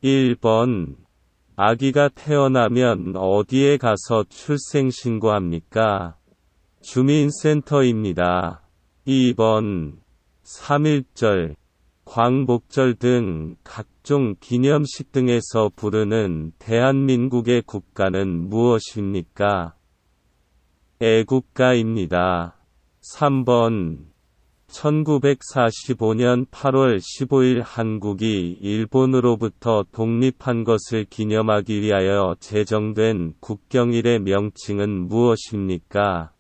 1번. 아기가 태어나면 어디에 가서 출생신고합니까? 주민센터입니다. 2번. 3.1절, 광복절 등 각종 기념식 등에서 부르는 대한민국의 국가는 무엇입니까? 애국가입니다. 3번. 1945년 8월 15일 한국이 일본으로부터 독립한 것을 기념하기 위하여 제정된 국경일의 명칭은 무엇입니까?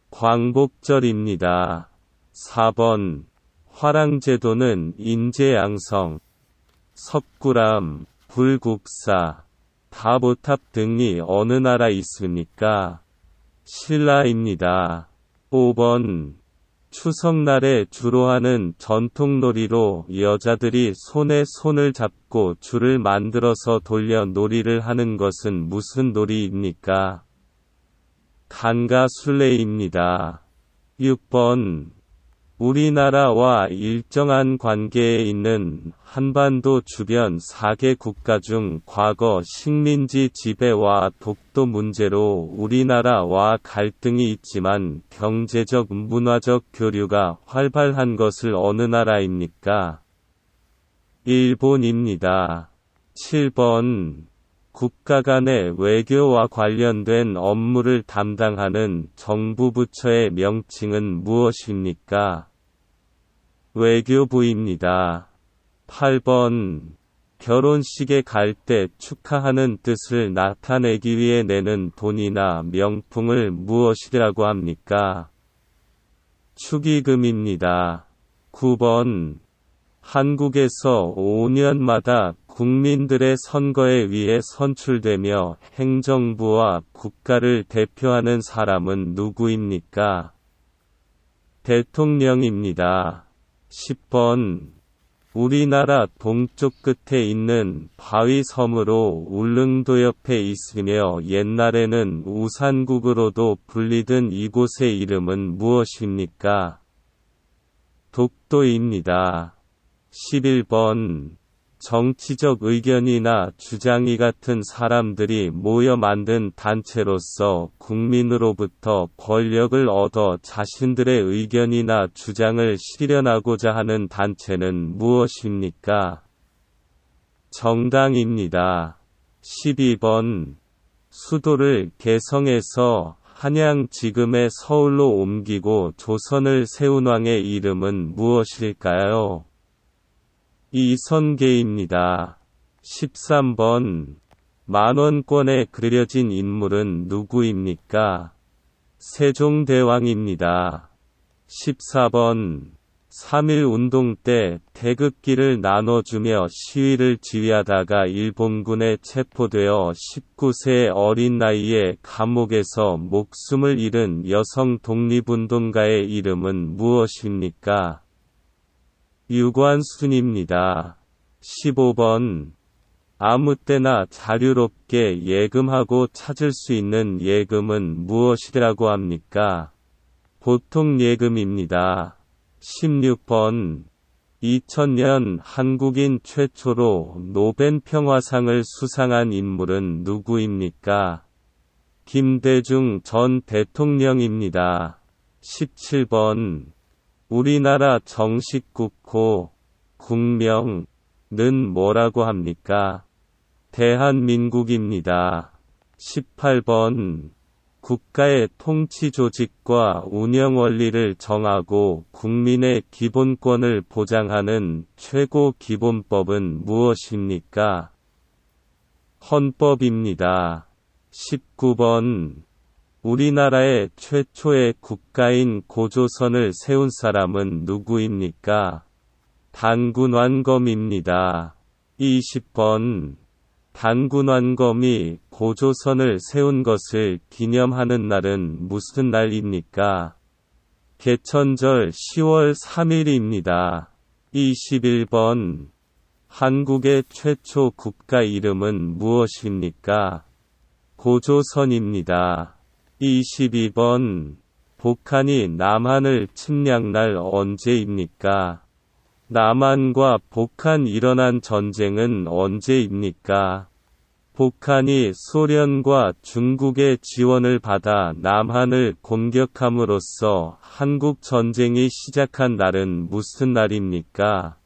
광복절입니다. 4번. 화랑제도는 인제양성, 석굴암, 불국사, 다보탑 등이 어느 나라에 있습니까? 신라입니다. 5번. 추석날에 주로 하는 전통놀이로 여자들이 손에 손을 잡고 줄을 만들어서 돌려 놀이를 하는 것은 무슨 놀이입니까? 간가술래입니다. 6번. 우리나라와 일정한 관계에 있는 한반도 주변 4개 국가 중 과거 식민지 지배와 독도 문제로 우리나라와 갈등이 있지만 경제적 문화적 교류가 활발한 것을 어느 나라입니까? 일본입니다. 7번. 국가 간의 외교와 관련된 업무를 담당하는 정부 부처의 명칭은 무엇입니까? 외교부입니다. 8번. 결혼식에 갈 때 축하하는 뜻을 나타내기 위해 내는 돈이나 명품을 무엇이라고 합니까? 축의금입니다. 9번. 한국에서 5년마다 국민들의 선거에 의해 선출되며 행정부와 국가를 대표하는 사람은 누구입니까? 대통령입니다. 10번. 우리나라 동쪽 끝에 있는 바위 섬으로 울릉도 옆에 있으며 옛날에는 우산국으로도 불리던 이곳의 이름은 무엇입니까? 독도입니다. 11번. 정치적 의견이나 주장이 같은 사람들이 모여 만든 단체로서 국민으로부터 권력을 얻어 자신들의 의견이나 주장을 실현하고자 하는 단체는 무엇입니까? 정당입니다. 12번. 수도를 개성에서 한양 지금의 서울로 옮기고 조선을 세운 왕의 이름은 무엇일까요? 이성계입니다. 13번. 만원권에 그려진 인물은 누구입니까? 세종대왕입니다. 14번. 3.1운동 때 태극기를 나눠주며 시위를 지휘하다가 일본군에 체포되어 19세의 어린 나이에 감옥에서 목숨을 잃은 여성 독립운동가의 이름은 무엇입니까? 유관순입니다. 15번. 아무 때나 자유롭게 예금하고 찾을 수 있는 예금은 무엇이라고 합니까? 보통예금입니다. 16번. 2000년 한국인 최초로 노벨 평화상을 수상한 인물은 누구입니까? 김대중 전 대통령입니다. 17번. 우리나라 정식 국호, 국명은 뭐라고 합니까? 대한민국입니다. 18번. 국가의 통치 조직과 운영 원리를 정하고 국민의 기본권을 보장하는 최고 기본법은 무엇입니까? 헌법입니다. 19번. 우리나라의 최초의 국가인 고조선을 세운 사람은 누구입니까? 단군완검입니다. 20번. 단군완검이 고조선을 세운 것을 기념하는 날은 무슨 날입니까? 개천절 10월 3일입니다. 21번. 한국의 최초 국가 이름은 무엇입니까? 고조선입니다. 22번. 북한이 남한을 침략 날 언제입니까? 남한과 북한 일어난 전쟁은 언제입니까? 북한이 소련과 중국의 지원을 받아 남한을 공격함으로써 한국 전쟁이 시작한 날은 무슨 날입니까?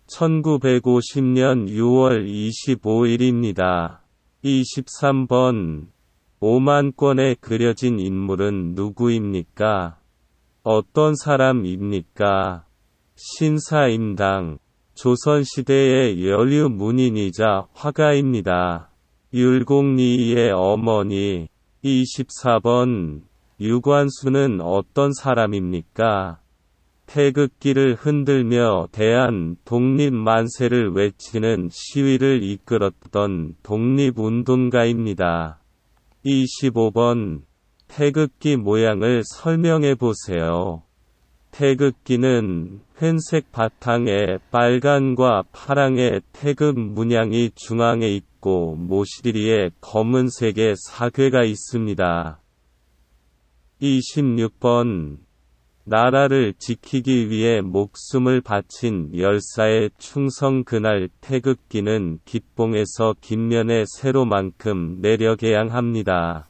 1950년 6월 25일입니다. 23번 5만 권에 그려진 인물은 누구입니까? 어떤 사람입니까? 신사임당, 조선시대의 여류 문인이자 화가입니다. 율곡리의 어머니. 24번 유관순은 어떤 사람입니까? 태극기를 흔들며 대한 독립 만세를 외치는 시위를 이끌었던 독립운동가입니다. 25번 태극기 모양을 설명해 보세요. 태극기는 회색 바탕에 빨간과 파랑의 태극 문양이 중앙에 있고 모시리에 검은색의 사괴가 있습니다. 26번 나라를 지키기 위해 목숨을 바친 열사의 충성. 그날 태극기는 기봉에서 깃면의 세로만큼 내려 개양합니다.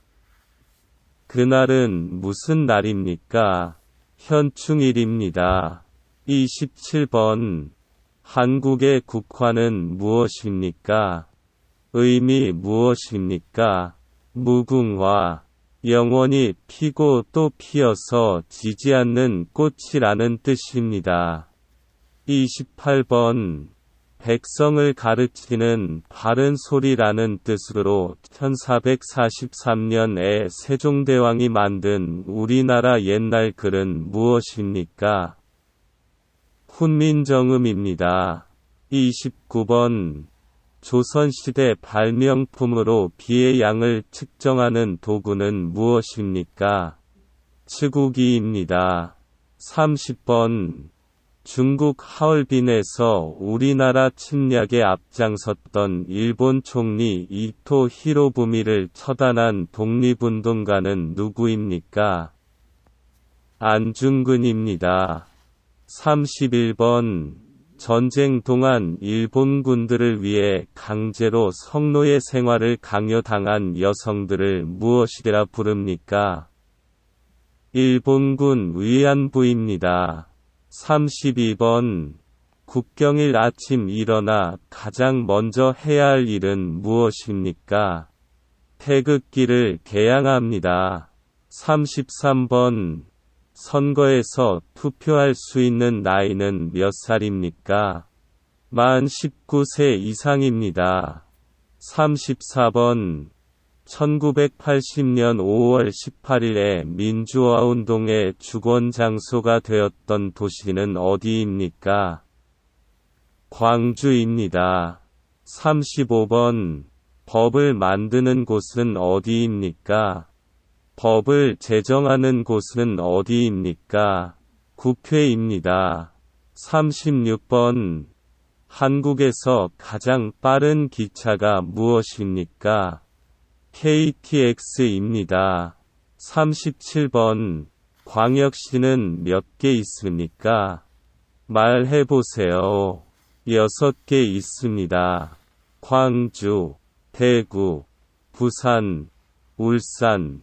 그날은 무슨 날입니까? 현충일입니다. 27번 한국의 국화는 무엇입니까? 의미 무엇입니까? 무궁화. 영원히 피고 또 피어서 지지 않는 꽃이라는 뜻입니다. 28번 백성을 가르치는 바른 소리라는 뜻으로 1443년에 세종대왕이 만든 우리나라 옛날 글은 무엇입니까? 훈민정음입니다. 29번 조선시대 발명품으로 비의 양을 측정하는 도구는 무엇입니까? 측우기입니다. 30번 중국 하얼빈에서 우리나라 침략에 앞장섰던 일본 총리 이토 히로부미를 처단한 독립운동가는 누구입니까? 안중근입니다. 31번 전쟁 동안 일본군들을 위해 강제로 성노예 생활을 강요당한 여성들을 무엇이라 부릅니까? 일본군 위안부입니다. 32번 국경일 아침 일어나 가장 먼저 해야 할 일은 무엇입니까? 태극기를 개양합니다. 33번 선거에서 투표할 수 있는 나이는 몇 살입니까? 만 19세 이상입니다. 34번 1980년 5월 18일에 민주화운동의 주권 장소가 되었던 도시는 어디입니까? 광주입니다. 35번 법을 만드는 곳은 어디입니까? 법을 제정하는 곳은 어디입니까? 국회입니다. 36번 한국에서 가장 빠른 기차가 무엇입니까? KTX입니다. 37번 광역시는 몇 개 있습니까? 말해보세요. 6개 있습니다. 광주, 대구, 부산, 울산,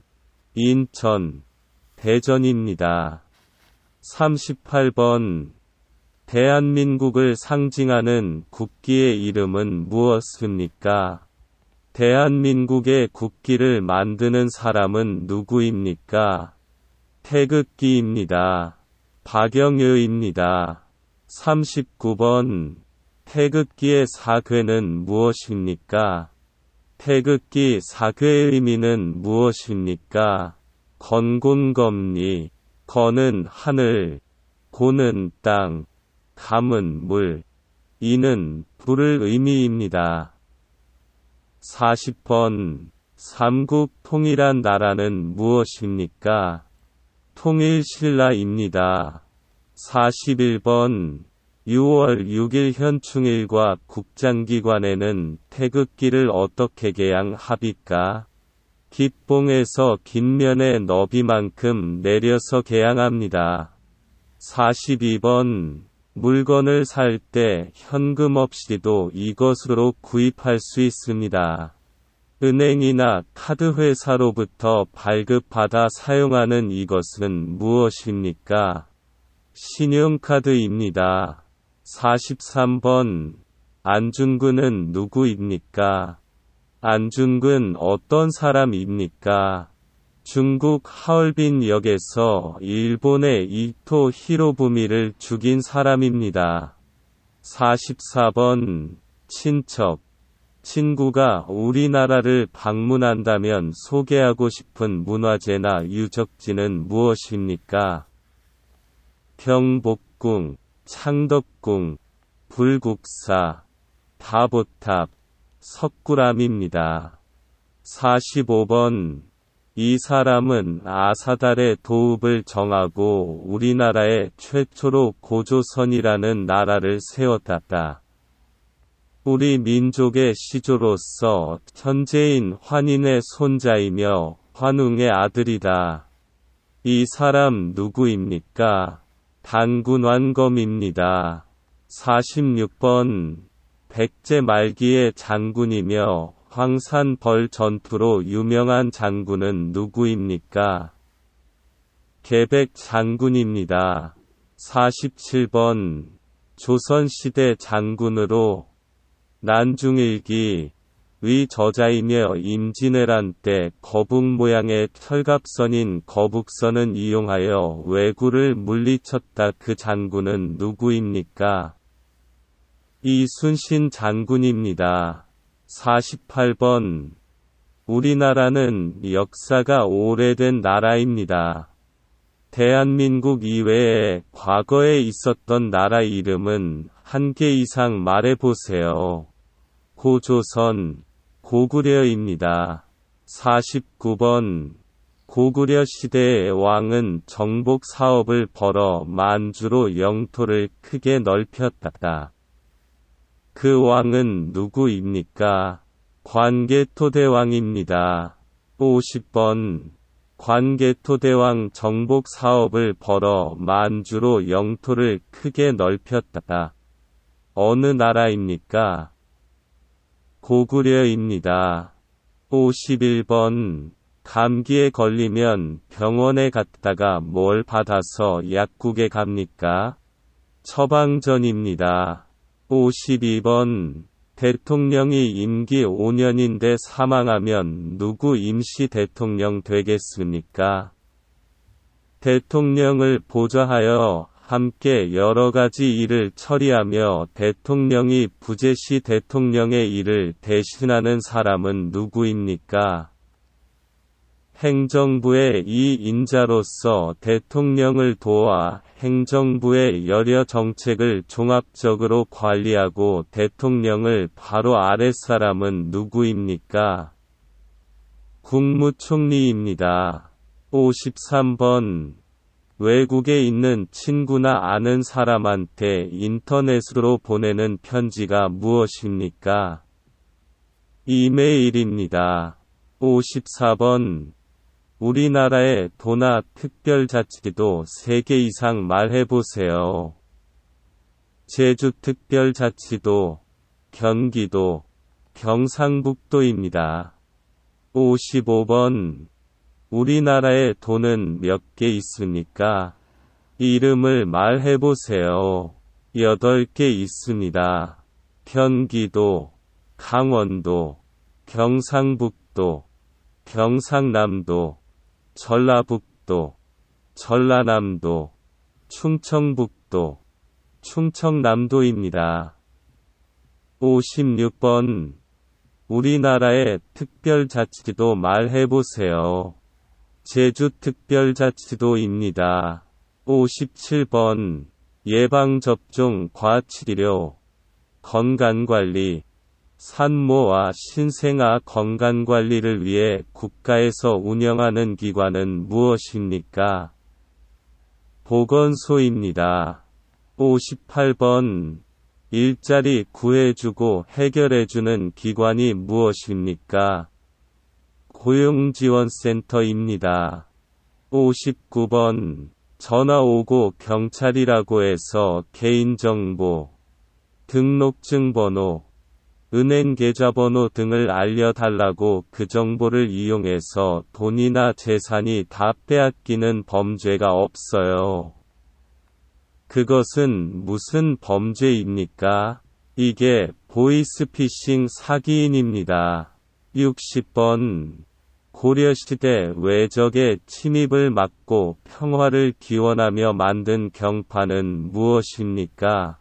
인천, 대전입니다. 38번 대한민국을 상징하는 국기의 이름은 무엇입니까? 대한민국의 국기를 만드는 사람은 누구입니까? 태극기입니다. 박영효입니다. 39번 태극기의 사괴는 무엇입니까? 태극기 사괴의 의미는 무엇입니까? 건곤검리, 건은 하늘, 고는 땅, 감은 물, 이는 불을 의미입니다. 40번 삼국 통일한 나라는 무엇입니까? 통일신라입니다. 41번 6월 6일 현충일과 국장기관에는 태극기를 어떻게 개양합니까? 기봉에서 깃면의 너비만큼 내려서 개양합니다. 42번 물건을 살 때 현금 없이도 이것으로 구입할 수 있습니다. 은행이나 카드 회사로부터 발급받아 사용하는 이것은 무엇입니까? 신용카드입니다. 43번. 안중근은 누구입니까? 안중근 어떤 사람입니까? 중국 하얼빈 역에서 일본의 이토 히로부미를 죽인 사람입니다. 44번. 친척. 친구가 우리나라를 방문한다면 소개하고 싶은 문화재나 유적지는 무엇입니까? 경복궁, 창덕궁, 불국사, 다보탑, 석굴암입니다. 45번. 이 사람은 아사달의 도읍을 정하고 우리나라의 최초로 고조선이라는 나라를 세웠다. 우리 민족의 시조로서 천재인 환인의 손자이며 환웅의 아들이다. 이 사람 누구입니까? 단군완검입니다. 46번. 백제 말기의 장군이며 황산벌 전투로 유명한 장군은 누구입니까? 계백 장군입니다. 47번. 조선시대 장군으로 난중일기의 저자이며 임진왜란 때 거북 모양의 철갑선인 거북선을 이용하여 왜구를 물리쳤다. 그 장군은 누구입니까? 이순신 장군입니다. 48번. 우리나라는 역사가 오래된 나라입니다. 대한민국 이외에 과거에 있었던 나라 이름은 한 개 이상 말해보세요. 고조선, 고구려입니다. 49번. 고구려 시대의 왕은 정복 사업을 벌어 만주로 영토를 크게 넓혔다. 그 왕은 누구입니까? 관개토대왕입니다. 50번. 관개토대왕 정복 사업을 벌어 만주로 영토를 크게 넓혔다. 어느 나라입니까? 고구려입니다. 51번. 감기에 걸리면 병원에 갔다가 뭘 받아서 약국에 갑니까? 처방전입니다. 52번. 대통령이 임기 5년인데 사망하면 누구 임시 대통령 되겠습니까? 대통령을 보좌하여 함께 여러 가지 일을 처리하며 대통령이 부재 시 대통령의 일을 대신하는 사람은 누구입니까? 행정부의 이 인자로서 대통령을 도와 행정부의 여러 정책을 종합적으로 관리하고 대통령을 바로 아랫사람은 누구입니까? 국무총리입니다. 53번. 외국에 있는 친구나 아는 사람한테 인터넷으로 보내는 편지가 무엇입니까? 이메일입니다. 54번. 우리나라의 도나 특별자치도 3개 이상 말해보세요. 제주특별자치도, 경기도, 경상북도입니다. 55번. 우리나라의 도는 몇 개 있습니까? 이름을 말해보세요. 8개 있습니다. 경기도, 강원도, 경상북도, 경상남도, 전라북도, 전라남도, 충청북도, 충청남도입니다. 56번. 우리나라의 특별자치도 말해보세요. 제주특별자치도입니다. 57번. 예방접종 과치료, 건강관리, 산모와 신생아 건강관리를 위해 국가에서 운영하는 기관은 무엇입니까? 보건소입니다. 58번. 일자리 구해주고 해결해주는 기관이 무엇입니까? 고용지원센터입니다. 59번. 전화 오고 경찰이라고 해서 개인정보, 등록증 번호, 은행 계좌번호 등을 알려달라고 그 정보를 이용해서 돈이나 재산이 다 빼앗기는 범죄가 없어요. 그것은 무슨 범죄입니까? 이게 보이스피싱 사기인입니다. 60번. 고려시대 외적의 침입을 막고 평화를 기원하며 만든 경판은 무엇입니까?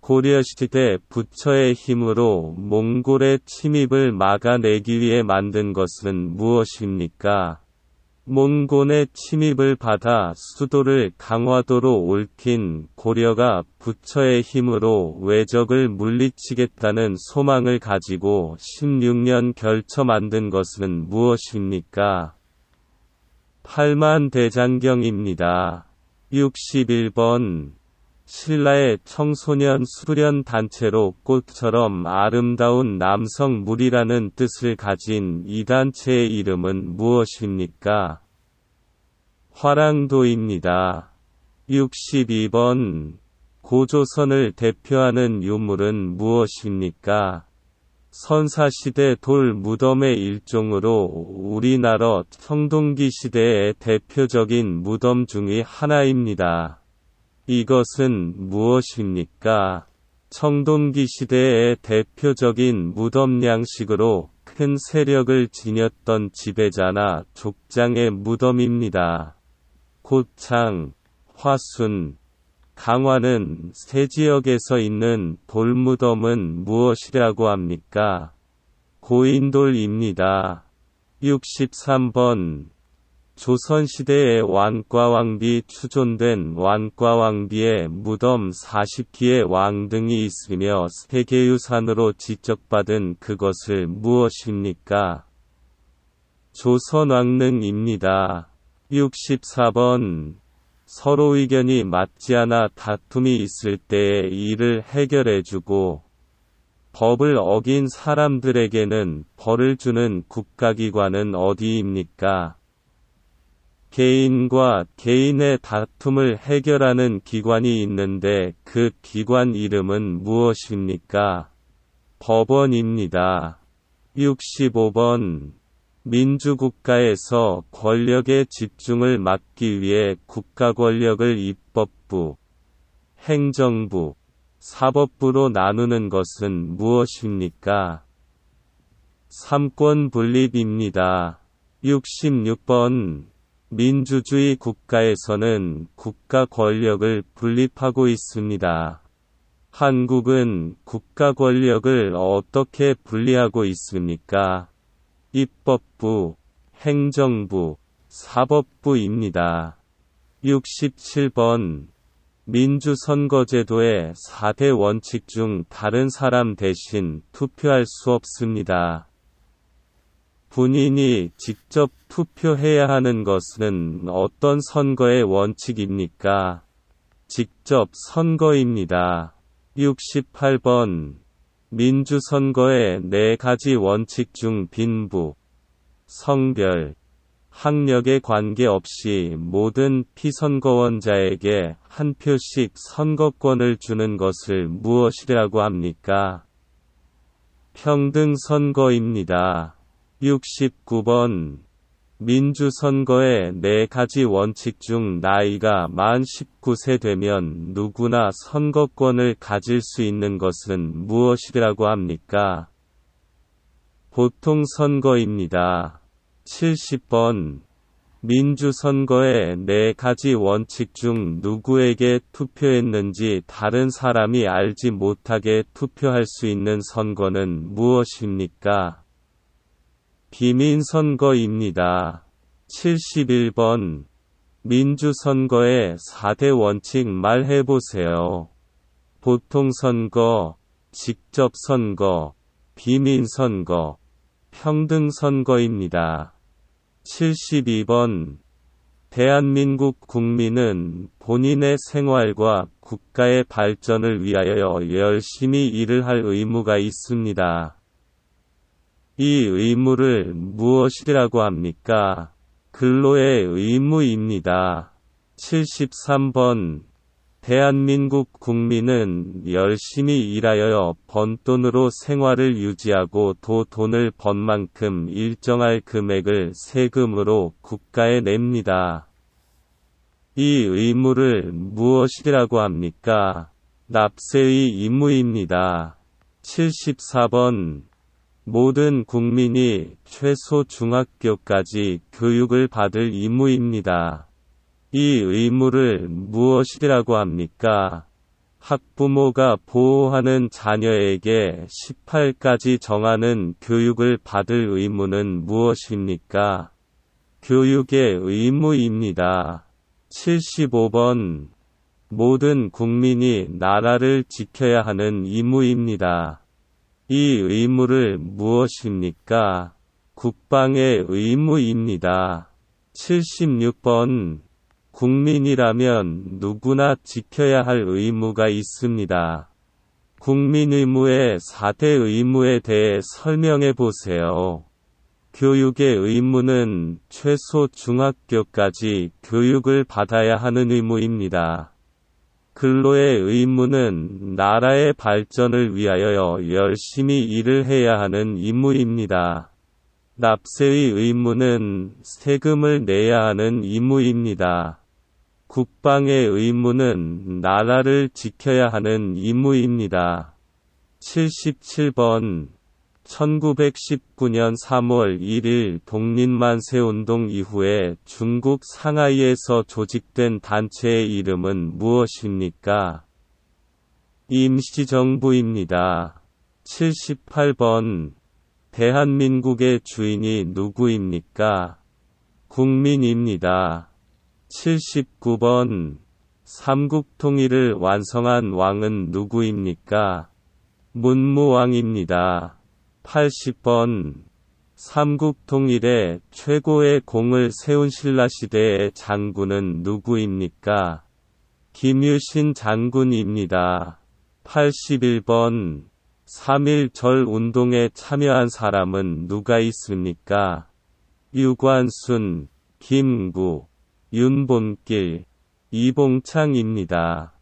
고려시대 부처의 힘으로 몽골의 침입을 막아내기 위해 만든 것은 무엇입니까? 몽골의 침입을 받아 수도를 강화도로 옮긴 고려가 부처의 힘으로 외적을 물리치겠다는 소망을 가지고 16년 결쳐 만든 것은 무엇입니까? 팔만대장경입니다. 61번. 신라의 청소년 수련 단체로 꽃처럼 아름다운 남성 무리라는 뜻을 가진 이 단체의 이름은 무엇입니까? 화랑도입니다. 62번. 고조선을 대표하는 유물은 무엇입니까? 선사시대 돌 무덤의 일종으로 우리나라 청동기 시대의 대표적인 무덤 중의 하나입니다. 이것은 무엇입니까? 청동기 시대의 대표적인 무덤 양식으로 큰 세력을 지녔던 지배자나 족장의 무덤입니다. 고창, 화순, 강화는 세 지역에서 있는 돌무덤은 무엇이라고 합니까? 고인돌입니다. 63번. 조선시대의 완과왕비 추존된 완과왕비의 무덤 40기의 왕등이 있으며 세계유산으로 지적받은 그것을 무엇입니까? 조선왕릉입니다. 64번. 서로 의견이 맞지 않아 다툼이 있을 때에 이를 해결해주고 법을 어긴 사람들에게는 벌을 주는 국가기관은 어디입니까? 개인과 개인의 다툼을 해결하는 기관이 있는데 그 기관 이름은 무엇입니까? 법원입니다. 65번. 민주국가에서 권력의 집중을 막기 위해 국가 권력을 입법부, 행정부, 사법부로 나누는 것은 무엇입니까? 삼권 분립입니다. 66번. 민주주의 국가에서는 국가 권력을 분립하고 있습니다. 한국은 국가 권력을 어떻게 분리하고 있습니까? 입법부, 행정부, 사법부입니다. 67번. 민주선거제도의 4대 원칙 중 다른 사람 대신 투표할 수 없습니다. 본인이 직접 투표해야 하는 것은 어떤 선거의 원칙입니까? 직접 선거입니다. 68번. 민주선거의 4가지 원칙 중 빈부, 성별, 학력에 관계없이 모든 피선거원자에게 한 표씩 선거권을 주는 것을 무엇이라고 합니까? 평등선거입니다. 69번. 민주선거의 4가지 원칙 중 나이가 만 19세 되면 누구나 선거권을 가질 수 있는 것은 무엇이라고 합니까? 보통선거입니다. 70번. 민주선거의 4가지 원칙 중 누구에게 투표했는지 다른 사람이 알지 못하게 투표할 수 있는 선거는 무엇입니까? 비민선거입니다. 71번. 민주선거의 4대 원칙 말해보세요. 보통선거, 직접선거, 비민선거, 평등선거입니다. 72번. 대한민국 국민은 본인의 생활과 국가의 발전을 위하여 열심히 일을 할 의무가 있습니다. 이 의무를 무엇이라고 합니까? 근로의 의무입니다. 73번. 대한민국 국민은 열심히 일하여 번 돈으로 생활을 유지하고 돈을 번 만큼 일정할 금액을 세금으로 국가에 냅니다. 이 의무를 무엇이라고 합니까? 납세의 의무입니다. 74번. 모든 국민이 최소 중학교까지 교육을 받을 의무입니다. 이 의무를 무엇이라고 합니까? 학부모가 보호하는 자녀에게 18까지 정하는 교육을 받을 의무는 무엇입니까? 교육의 의무입니다. 75번. 모든 국민이 나라를 지켜야 하는 의무입니다. 이 의무를 무엇입니까? 국방의 의무입니다. 76번. 국민이라면 누구나 지켜야 할 의무가 있습니다. 국민 의무의 4대 의무에 대해 설명해 보세요. 교육의 의무는 최소 중학교까지 교육을 받아야 하는 의무입니다. 근로의 의무는 나라의 발전을 위하여 열심히 일을 해야 하는 의무입니다. 납세의 의무는 세금을 내야 하는 의무입니다. 국방의 의무는 나라를 지켜야 하는 의무입니다. 77번. 1919년 3월 1일 독립만세운동 이후에 중국 상하이에서 조직된 단체의 이름은 무엇입니까? 임시정부입니다. 78번. 대한민국의 주인이 누구입니까? 국민입니다. 79번. 삼국통일을 완성한 왕은 누구입니까? 문무왕입니다. 80번. 삼국통일에 최고의 공을 세운 신라시대의 장군은 누구입니까? 김유신 장군입니다. 81번. 3.1절 운동에 참여한 사람은 누가 있습니까? 유관순, 김구, 윤본길, 이봉창입니다.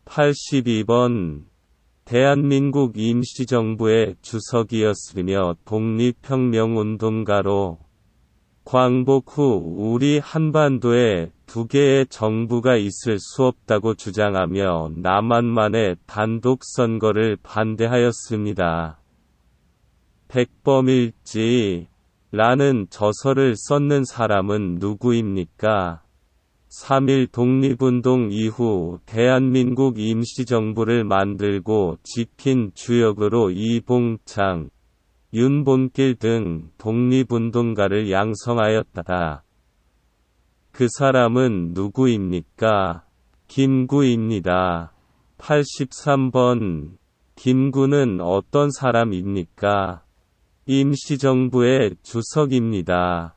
82번. 대한민국 임시정부의 주석이었으며 독립혁명운동가로 광복 후 우리 한반도에 두 개의 정부가 있을 수 없다고 주장하며 남한만의 단독 선거를 반대하였습니다. 백범일지라는 저서를 썼는 사람은 누구입니까? 3.1 독립운동 이후 대한민국 임시정부를 만들고 지킨 주역으로 이봉창, 윤본길 등 독립운동가를 양성하였다. 그 사람은 누구입니까? 김구입니다. 83번. 김구는 어떤 사람입니까? 임시정부의 주석입니다.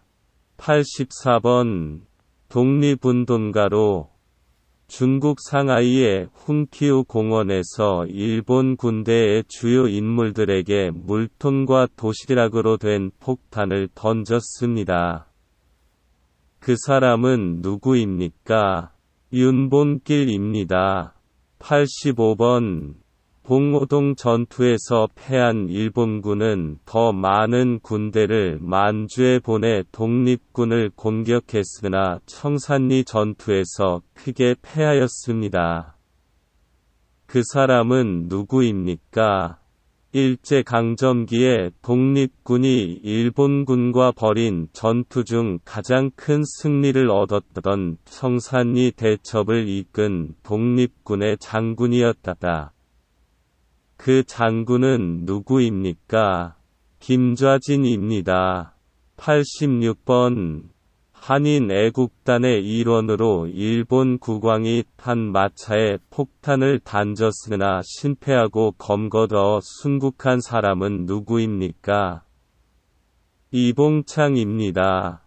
84번. 독립운동가로 중국 상하이의 훈키우 공원에서 일본 군대의 주요 인물들에게 물통과 도시락으로 된 폭탄을 던졌습니다. 그 사람은 누구입니까? 윤본길입니다. 85번. 봉오동 전투에서 패한 일본군은 더 많은 군대를 만주에 보내 독립군을 공격했으나 청산리 전투에서 크게 패하였습니다. 그 사람은 누구입니까? 일제강점기에 독립군이 일본군과 벌인 전투 중 가장 큰 승리를 얻었던 청산리 대첩을 이끈 독립군의 장군이었다. 그 장군은 누구입니까? 김좌진입니다. 86번. 한인 애국단의 일원으로 일본 국왕이 탄 마차에 폭탄을 던졌으나 실패하고 검거더 순국한 사람은 누구입니까? 이봉창입니다.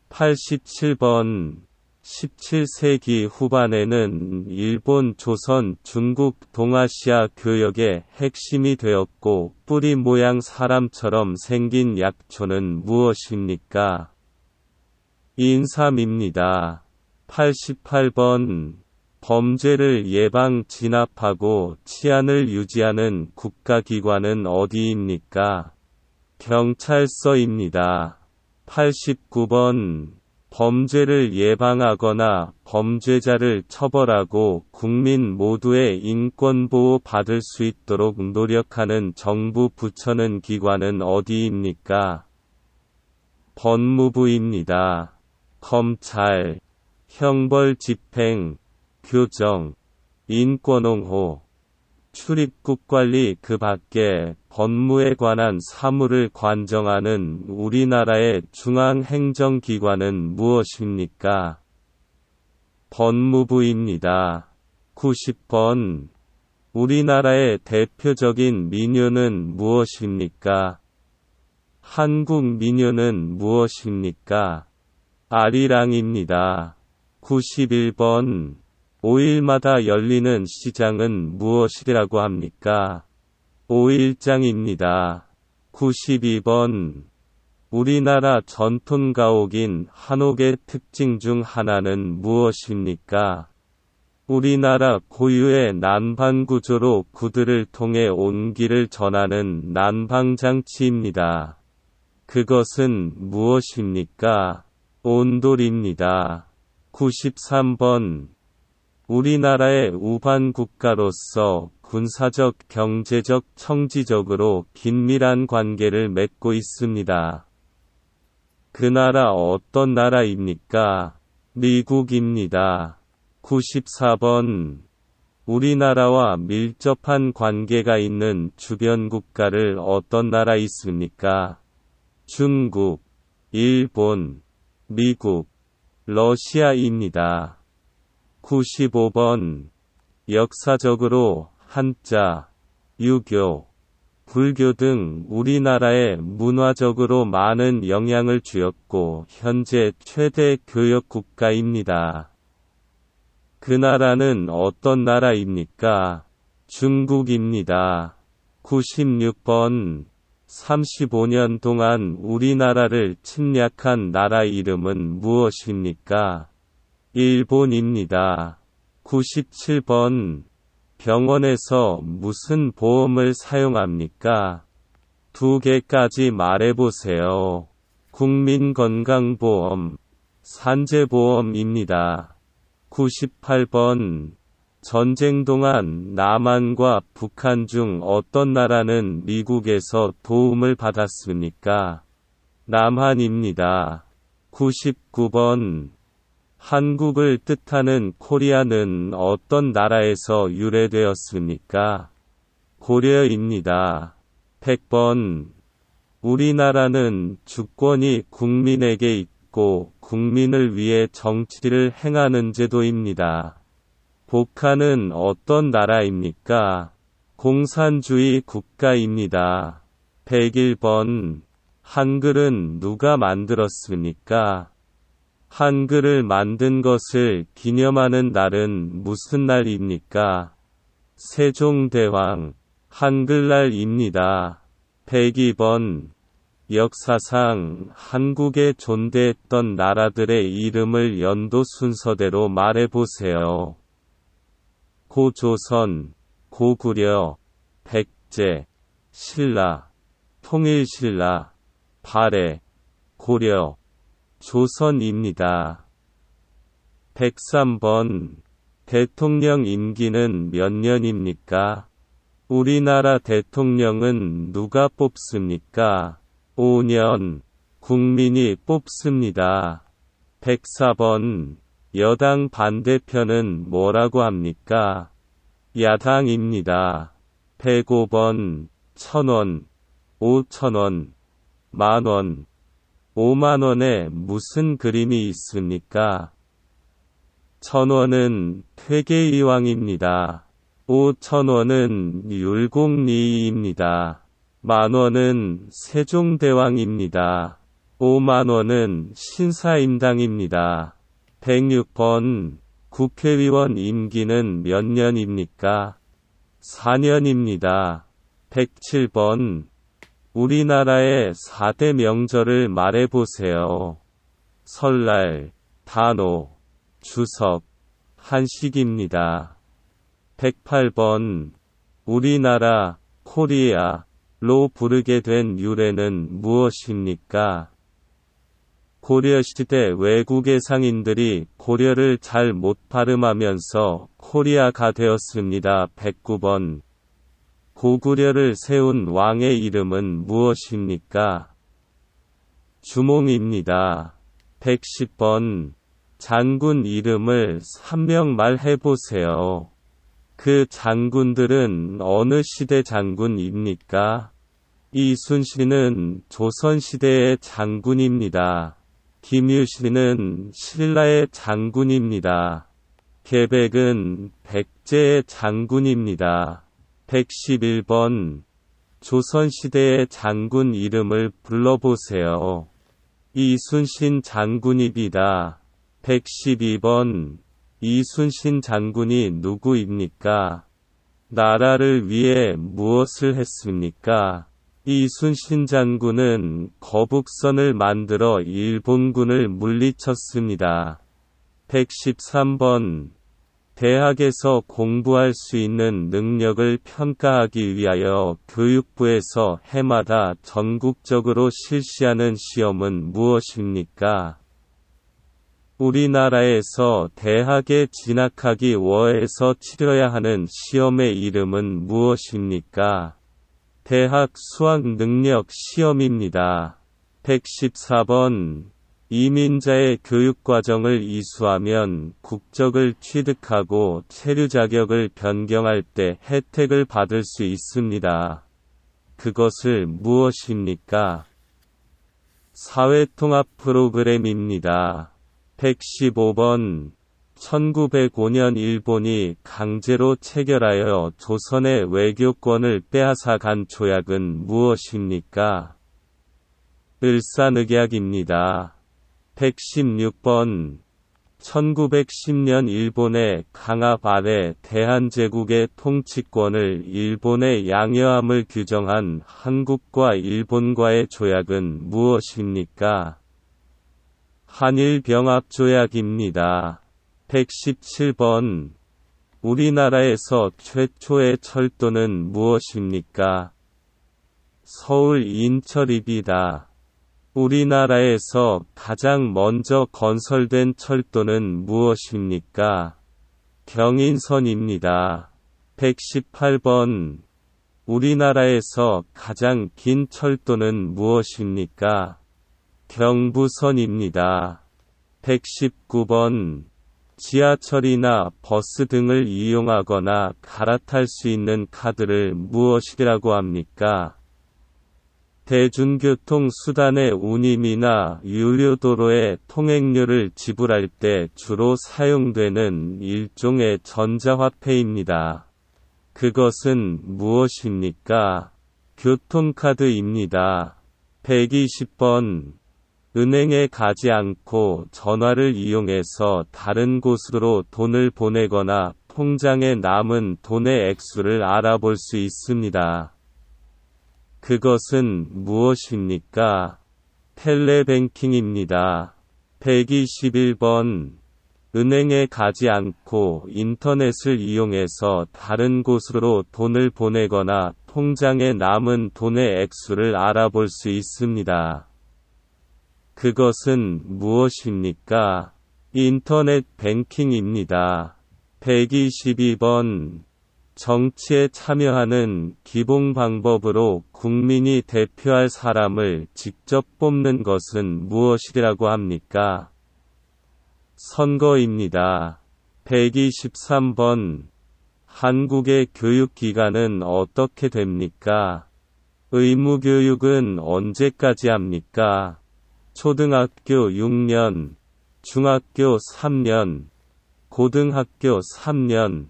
87번. 17세기 후반에는 일본, 조선, 중국, 동아시아 교역의 핵심이 되었고 뿌리 모양 사람처럼 생긴 약초는 무엇입니까? 인삼입니다. 88번. 범죄를 예방 진압하고 치안을 유지하는 국가기관은 어디입니까? 경찰서입니다. 89번. 범죄를 예방하거나 범죄자를 처벌하고 국민 모두의 인권보호 받을 수 있도록 노력하는 정부 부처는 기관은 어디입니까? 법무부입니다. 검찰, 형벌 집행, 교정, 인권옹호, 출입국 관리 그 밖에 법무에 관한 사무를 관정하는 우리나라의 중앙행정기관은 무엇입니까? 법무부입니다. 90번. 우리나라의 대표적인 민요는 무엇입니까? 한국 민요는 무엇입니까? 아리랑입니다. 91번. 5일마다 열리는 시장은 무엇이라고 합니까? 5일장입니다. 92번. 우리나라 전통가옥인 한옥의 특징 중 하나는 무엇입니까? 우리나라 고유의 난방구조로 구들을 통해 온기를 전하는 난방장치입니다. 그것은 무엇입니까? 온돌입니다. 93번. 우리나라의 우반국가로서 군사적, 경제적, 청지적으로 긴밀한 관계를 맺고 있습니다. 그 나라 어떤 나라입니까? 미국입니다. 94번. 우리나라와 밀접한 관계가 있는 주변 국가를 어떤 나라 있습니까? 중국, 일본, 미국, 러시아입니다. 95번. 역사적으로 한자, 유교, 불교 등 우리나라에 문화적으로 많은 영향을 주었고 현재 최대 교역 국가입니다. 그 나라는 어떤 나라입니까? 중국입니다. 96번. 35년 동안 우리나라를 침략한 나라 이름은 무엇입니까? 일본입니다. 97번. 병원에서 무슨 보험을 사용합니까? 2개까지 말해보세요. 국민건강보험, 산재보험입니다. 98번. 전쟁 동안 남한과 북한 중 어떤 나라는 미국에서 도움을 받았습니까? 남한입니다. 99번. 한국을 뜻하는 코리아는 어떤 나라에서 유래되었습니까? 고려입니다. 100번. 우리나라는 주권이 국민에게 있고 국민을 위해 정치를 행하는 제도입니다. 북한은 어떤 나라입니까? 공산주의 국가입니다. 101번. 한글은 누가 만들었습니까? 한글을 만든 것을 기념하는 날은 무슨 날입니까? 세종대왕, 한글날입니다. 102번. 역사상 한국에 존재했던 나라들의 이름을 연도 순서대로 말해보세요. 고조선, 고구려, 백제, 신라, 통일신라, 발해, 고려, 조선입니다. 103번. 대통령 임기는 몇 년입니까? 우리나라 대통령은 누가 뽑습니까? 5년. 국민이 뽑습니다. 104번. 여당 반대편은 뭐라고 합니까? 야당입니다. 105번. 1,000원, 5,000원, 만원, 5만원에 무슨 그림이 있습니까? 1,000원은 퇴계이왕입니다. 5,000원은 율곡리이입니다. 만원은 세종대왕입니다. 5만원은 신사임당입니다. 106번. 국회의원 임기는 몇 년입니까? 4년입니다. 107번. 우리나라의 4대 명절을 말해보세요. 설날, 단오, 주석, 한식입니다. 108번. 우리나라, 코리아로 부르게 된 유래는 무엇입니까? 고려시대 외국의 상인들이 고려를 잘 못 발음하면서 코리아가 되었습니다. 109번. 고구려를 세운 왕의 이름은 무엇입니까? 주몽입니다. 110번. 장군 이름을 3명 말해보세요. 그 장군들은 어느 시대 장군입니까? 이순신은 조선시대의 장군입니다. 김유신은 신라의 장군입니다. 계백은 백제의 장군입니다. 111번. 조선시대의 장군 이름을 불러보세요. 이순신 장군입니다. 112번. 이순신 장군이 누구입니까? 나라를 위해 무엇을 했습니까? 이순신 장군은 거북선을 만들어 일본군을 물리쳤습니다. 113번. 대학에서 공부할 수 있는 능력을 평가하기 위하여 교육부에서 해마다 전국적으로 실시하는 시험은 무엇입니까? 우리나라에서 대학에 진학하기 위해서 치러야 하는 시험의 이름은 무엇입니까? 대학 수학 능력 시험입니다. 114번. 이민자의 교육과정을 이수하면 국적을 취득하고 체류 자격을 변경할 때 혜택을 받을 수 있습니다. 그것을 무엇입니까? 사회통합 프로그램입니다. 115번. 1905년 일본이 강제로 체결하여 조선의 외교권을 빼앗아 간 조약은 무엇입니까? 을사늑약입니다. 116번. 1910년 일본의 강압 아래 대한제국의 통치권을 일본에 양여함을 규정한 한국과 일본과의 조약은 무엇입니까? 한일병합조약입니다. 117번. 우리나라에서 최초의 철도는 무엇입니까? 서울 인천입니다. 우리나라에서 가장 먼저 건설된 철도는 무엇입니까? 경인선입니다. 118번. 우리나라에서 가장 긴 철도는 무엇입니까? 경부선입니다. 119번. 지하철이나 버스 등을 이용하거나 갈아탈 수 있는 카드를 무엇이라고 합니까? 대중교통 수단의 운임이나 유료도로의 통행료를 지불할 때 주로 사용되는 일종의 전자화폐입니다. 그것은 무엇입니까? 교통카드입니다. 120번. 은행에 가지 않고 전화를 이용해서 다른 곳으로 돈을 보내거나 통장에 남은 돈의 액수를 알아볼 수 있습니다. 그것은 무엇입니까? 텔레뱅킹입니다. 121번. 은행에 가지 않고 인터넷을 이용해서 다른 곳으로 돈을 보내거나 통장에 남은 돈의 액수를 알아볼 수 있습니다. 그것은 무엇입니까? 인터넷 뱅킹입니다. 122번. 정치에 참여하는 기본 방법으로 국민이 대표할 사람을 직접 뽑는 것은 무엇이라고 합니까? 선거입니다. 123번. 한국의 교육기간은 어떻게 됩니까? 의무교육은 언제까지 합니까? 초등학교 6년, 중학교 3년, 고등학교 3년,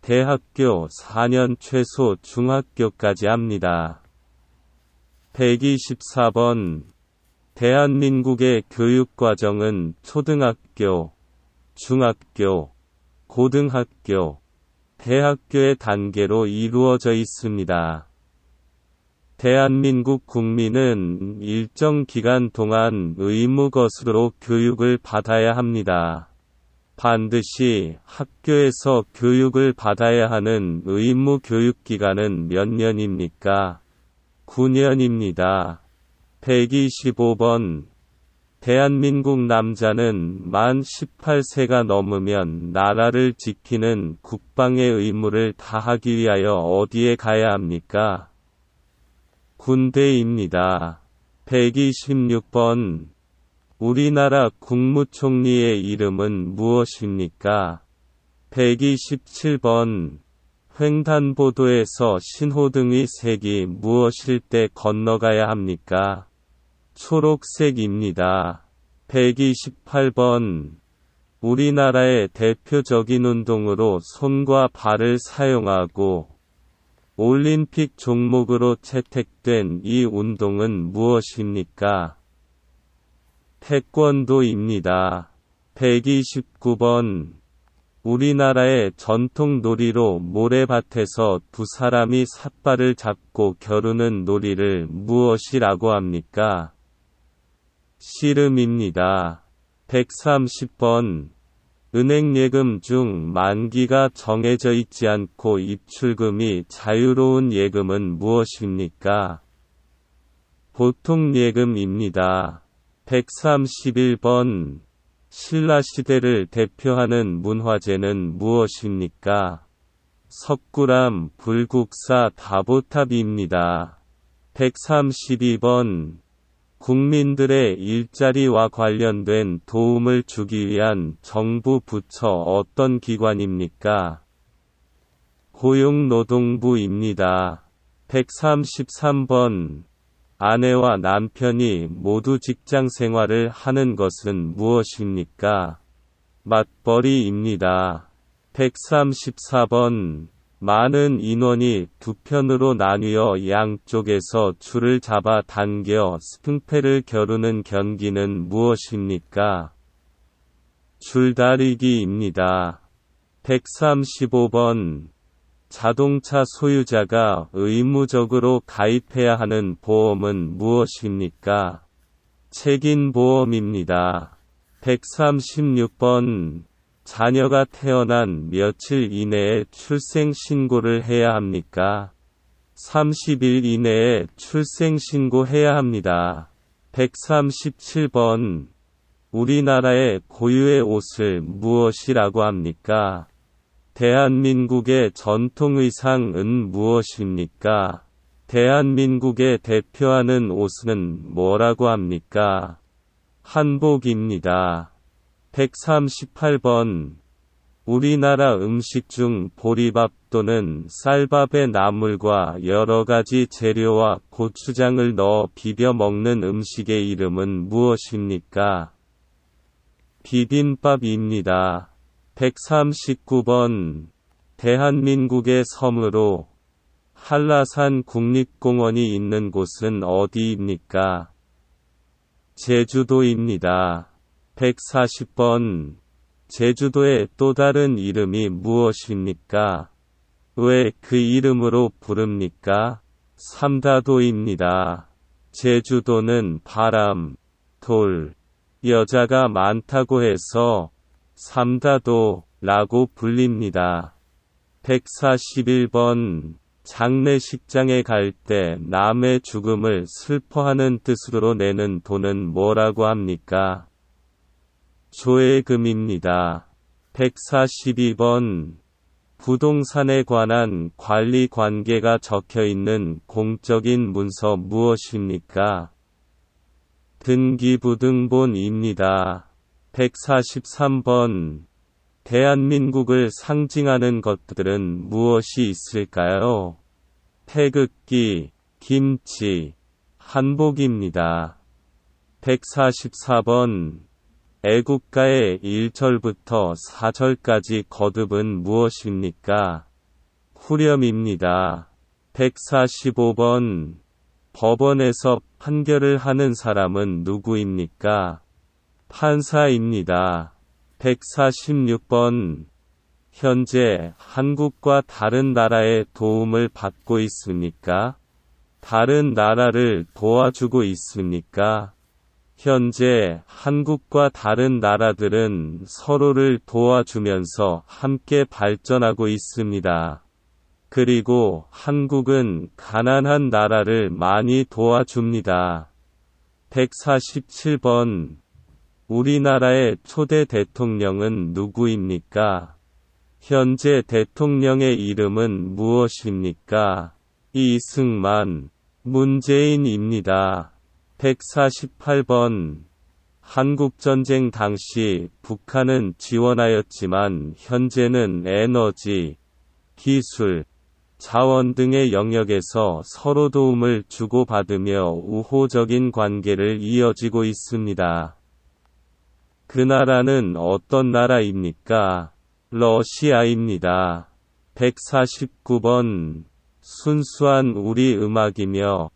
대학교 4년 최소 중학교까지 합니다. 124번. 대한민국의 교육과정은 초등학교, 중학교, 고등학교, 대학교의 단계로 이루어져 있습니다. 대한민국 국민은 일정 기간 동안 의무 것으로 교육을 받아야 합니다. 반드시 학교에서 교육을 받아야 하는 의무 교육기간은 몇 년입니까? 9년입니다. 125번. 대한민국 남자는 만 18세가 넘으면 나라를 지키는 국방의 의무를 다하기 위하여 어디에 가야 합니까? 군대입니다. 126번. 우리나라 국무총리의 이름은 무엇입니까? 127번. 횡단보도에서 신호등의 색이 무엇일 때 건너가야 합니까? 초록색입니다. 128번. 우리나라의 대표적인 운동으로 손과 발을 사용하고 올림픽 종목으로 채택된 이 운동은 무엇입니까? 태권도입니다. 129번. 우리나라의 전통 놀이로 모래밭에서 두 사람이 삿발을 잡고 겨루는 놀이를 무엇이라고 합니까? 씨름입니다. 130번. 은행예금 중 만기가 정해져 있지 않고 입출금이 자유로운 예금은 무엇입니까? 보통예금입니다. 131번. 신라시대를 대표하는 문화재는 무엇입니까? 석굴암, 불국사, 다보탑입니다. 132번. 국민들의 일자리와 관련된 도움을 주기 위한 정부 부처 어떤 기관입니까? 고용노동부입니다. 133번. 아내와 남편이 모두 직장 생활을 하는 것은 무엇입니까? 맞벌이입니다. 134번. 많은 인원이 두 편으로 나뉘어 양쪽에서 줄을 잡아 당겨 승패를 겨루는 경기는 무엇입니까? 줄다리기입니다. 135번. 자동차 소유자가 의무적으로 가입해야 하는 보험은 무엇입니까? 책임보험입니다. 136번. 자녀가 태어난 며칠 이내에 출생신고를 해야 합니까? 30일 이내에 출생신고해야 합니다. 137번. 우리나라의 고유의 옷을 무엇이라고 합니까? 대한민국의 전통의상은 무엇입니까? 대한민국의 대표하는 옷은 뭐라고 합니까? 한복입니다. 138번. 우리나라 음식 중 보리밥 또는 쌀밥에 나물과 여러 가지 재료와 고추장을 넣어 비벼 먹는 음식의 이름은 무엇입니까? 비빔밥입니다. 139번. 대한민국의 섬으로 한라산 국립공원이 있는 곳은 어디입니까? 제주도입니다. 140번. 제주도의 또 다른 이름이 무엇입니까? 왜 그 이름으로 부릅니까? 삼다도입니다. 제주도는 바람, 돌, 여자가 많다고 해서 삼다도라고 불립니다. 141번. 장례식장에 갈 때 남의 죽음을 슬퍼하는 뜻으로 내는 돈은 뭐라고 합니까? 조회금입니다. 142번. 부동산에 관한 관리 관계가 적혀 있는 공적인 문서 무엇입니까? 등기부등본입니다. 143번. 대한민국을 상징하는 것들은 무엇이 있을까요? 태극기, 김치, 한복입니다. 144번. 애국가의 1절부터 4절까지 거듭은 무엇입니까? 후렴입니다. 145번. 법원에서 판결을 하는 사람은 누구입니까? 판사입니다. 146번. 현재 한국과 다른 나라의 도움을 받고 있습니까? 다른 나라를 도와주고 있습니까? 현재 한국과 다른 나라들은 서로를 도와주면서 함께 발전하고 있습니다. 그리고 한국은 가난한 나라를 많이 도와줍니다. 147번. 우리나라의 초대 대통령은 누구입니까? 현재 대통령의 이름은 무엇입니까? 이승만, 문재인입니다. 148번. 한국전쟁 당시 북한은 지원하였지만 현재는 에너지, 기술, 자원 등의 영역에서 서로 도움을 주고받으며 우호적인 관계를 이어지고 있습니다. 그 나라는 어떤 나라입니까? 러시아입니다. 149번. 순수한 우리 음악이며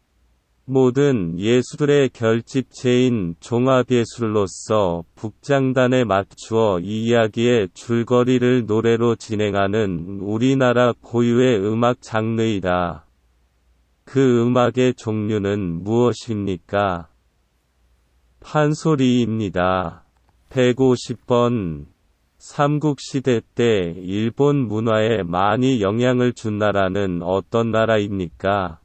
모든 예술의 결집체인 종합예술로서 북장단에 맞추어 이야기의 줄거리를 노래로 진행하는 우리나라 고유의 음악 장르이다. 그 음악의 종류는 무엇입니까? 판소리입니다. 150번. 삼국시대 때 일본 문화에 많이 영향을 준 나라는 어떤 나라입니까?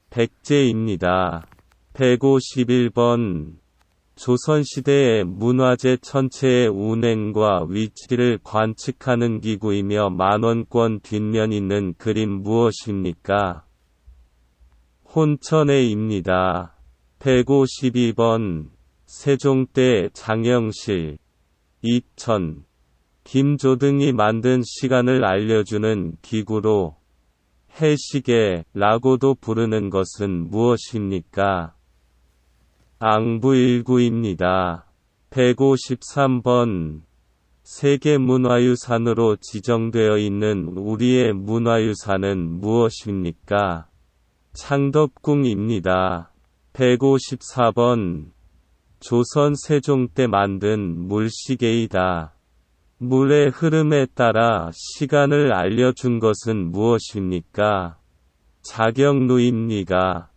백제입니다. 151번. 조선시대의 문화재 전체의 운행과 위치를 관측하는 기구이며 만원권 뒷면 있는 그림 무엇입니까? 혼천애입니다. 152번. 세종 때 장영실, 이천, 김조 등이 만든 시간을 알려주는 기구로 해시계라고도 부르는 것은 무엇입니까? 앙부일구입니다. 153번. 세계문화유산으로 지정되어 있는 우리의 문화유산은 무엇입니까? 창덕궁입니다. 154번. 조선 세종 때 만든 물시계이다. 물의 흐름에 따라 시간을 알려준 것은 무엇입니까? 자경루입니다.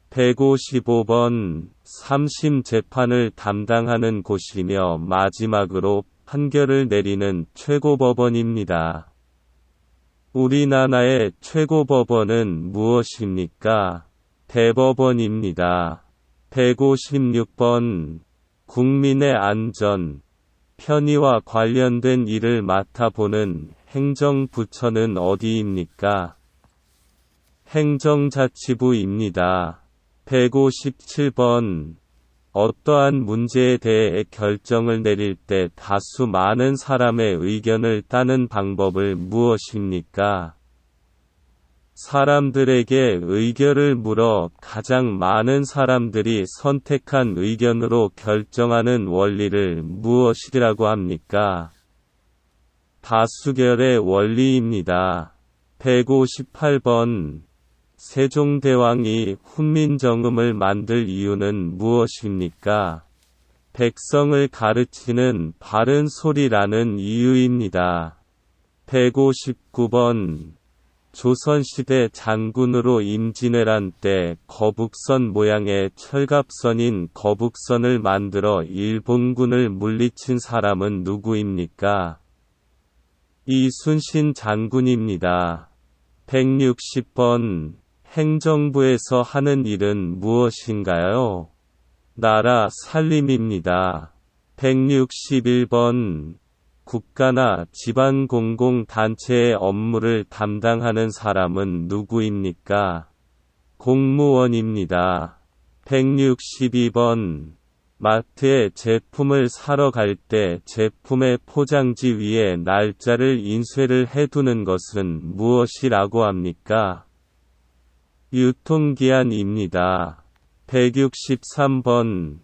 155번. 3심 재판을 담당하는 곳이며 마지막으로 판결을 내리는 최고법원입니다. 우리나라의 최고법원은 무엇입니까? 대법원입니다. 156번. 국민의 안전, 편의와 관련된 일을 맡아보는 행정부처는 어디입니까? 행정자치부입니다. 157번. 어떠한 문제에 대해 결정을 내릴 때 다수 많은 사람의 의견을 따는 방법을 무엇입니까? 사람들에게 의견을 물어 가장 많은 사람들이 선택한 의견으로 결정하는 원리를 무엇이라고 합니까? 다수결의 원리입니다. 158번. 세종대왕이 훈민정음을 만들 이유는 무엇입니까? 백성을 가르치는 바른 소리라는 이유입니다. 159번. 조선시대 장군으로 임진왜란 때 거북선 모양의 철갑선인 거북선을 만들어 일본군을 물리친 사람은 누구입니까? 이순신 장군입니다. 160번. 행정부에서 하는 일은 무엇인가요? 나라 살림입니다. 161번. 국가나 지방 공공단체의 업무를 담당하는 사람은 누구입니까? 공무원입니다. 162번. 마트에 제품을 사러 갈 때 제품의 포장지 위에 날짜를 인쇄를 해두는 것은 무엇이라고 합니까? 유통기한입니다. 163번.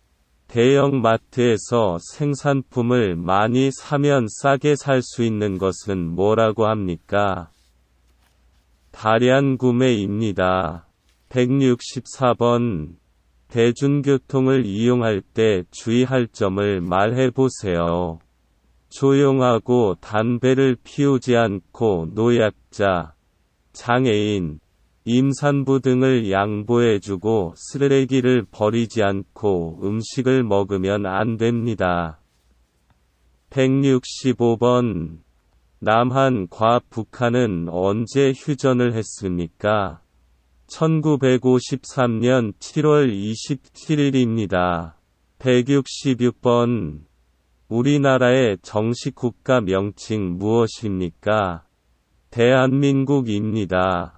대형 마트에서 생산품을 많이 사면 싸게 살 수 있는 것은 뭐라고 합니까? 다량 구매입니다. 164번. 대중교통을 이용할 때 주의할 점을 말해보세요. 조용하고 담배를 피우지 않고 노약자, 장애인, 임산부 등을 양보해주고 쓰레기를 버리지 않고 음식을 먹으면 안 됩니다. 165번. 남한과 북한은 언제 휴전을 했습니까? 1953년 7월 27일입니다. 166번. 우리나라의 정식 국가 명칭 무엇입니까? 대한민국입니다.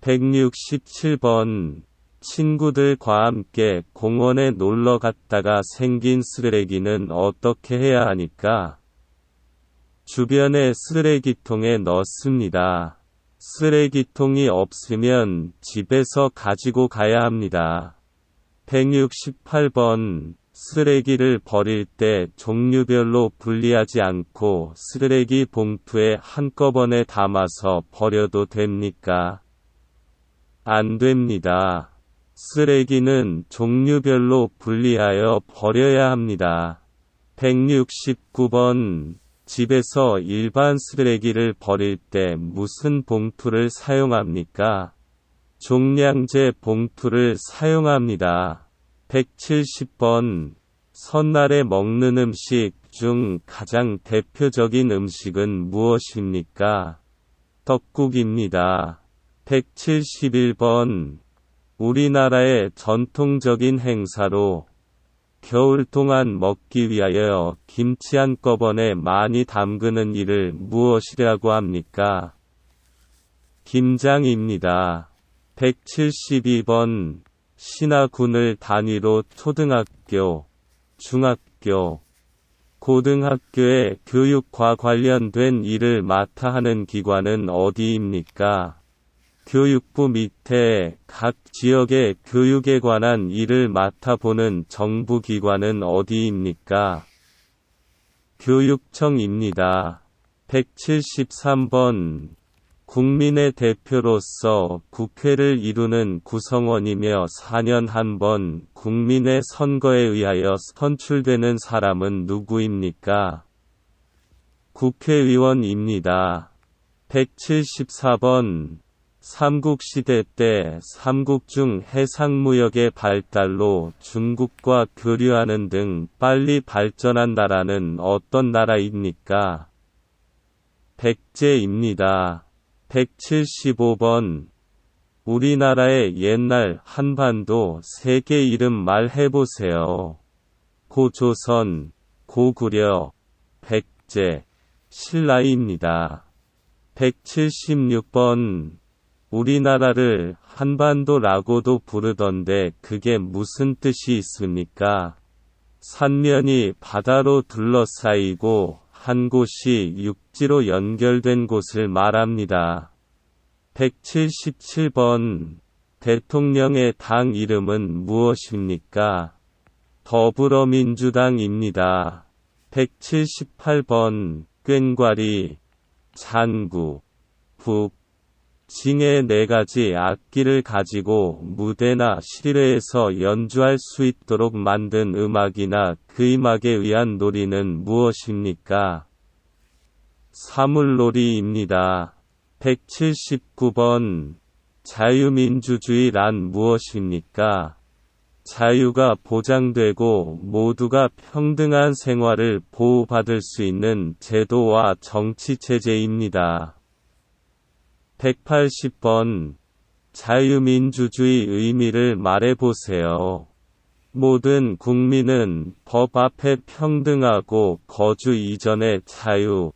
167번. 친구들과 함께 공원에 놀러 갔다가 생긴 쓰레기는 어떻게 해야 하니까? 주변에 쓰레기통에 넣습니다. 쓰레기통이 없으면 집에서 가지고 가야 합니다. 168번. 쓰레기를 버릴 때 종류별로 분리하지 않고 쓰레기 봉투에 한꺼번에 담아서 버려도 됩니까? 안 됩니다. 쓰레기는 종류별로 분리하여 버려야 합니다. 169번. 집에서 일반 쓰레기를 버릴 때 무슨 봉투를 사용합니까? 종량제 봉투를 사용합니다. 170번. 설날에 먹는 음식 중 가장 대표적인 음식은 무엇입니까? 떡국입니다. 171번. 우리나라의 전통적인 행사로 겨울 동안 먹기 위하여 김치 한꺼번에 많이 담그는 일을 무엇이라고 합니까? 김장입니다. 172번. 신하군을 단위로 초등학교, 중학교, 고등학교의 교육과 관련된 일을 맡아 하는 기관은 어디입니까? 교육부 밑에 각 지역의 교육에 관한 일을 맡아보는 정부기관은 어디입니까? 교육청입니다. 173번. 국민의 대표로서 국회를 이루는 구성원이며 4년 한 번 국민의 선거에 의하여 선출되는 사람은 누구입니까? 국회의원입니다. 174번. 삼국시대 때 삼국 중 해상무역의 발달로 중국과 교류하는 등 빨리 발전한 나라는 어떤 나라입니까? 백제입니다. 175번. 우리나라의 옛날 한반도 세 개 이름 말해보세요. 고조선, 고구려, 백제, 신라입니다. 176번. 우리나라를 한반도라고도 부르던데 그게 무슨 뜻이 있습니까? 산면이 바다로 둘러싸이고 한 곳이 육지로 연결된 곳을 말합니다. 177번. 대통령의 당 이름은 무엇입니까? 더불어민주당입니다. 178번. 꽹과리, 잔구, 북, 징의 네 가지 악기를 가지고 무대나 실외에서 연주할 수 있도록 만든 음악이나 그 음악에 의한 놀이는 무엇입니까? 사물놀이입니다. 179번. 자유민주주의란 무엇입니까? 자유가 보장되고 모두가 평등한 생활을 보호받을 수 있는 제도와 정치체제입니다. 180번. 자유민주주의 의미를 말해보세요. 모든 국민은 법 앞에 평등하고 거주 이전의 자유,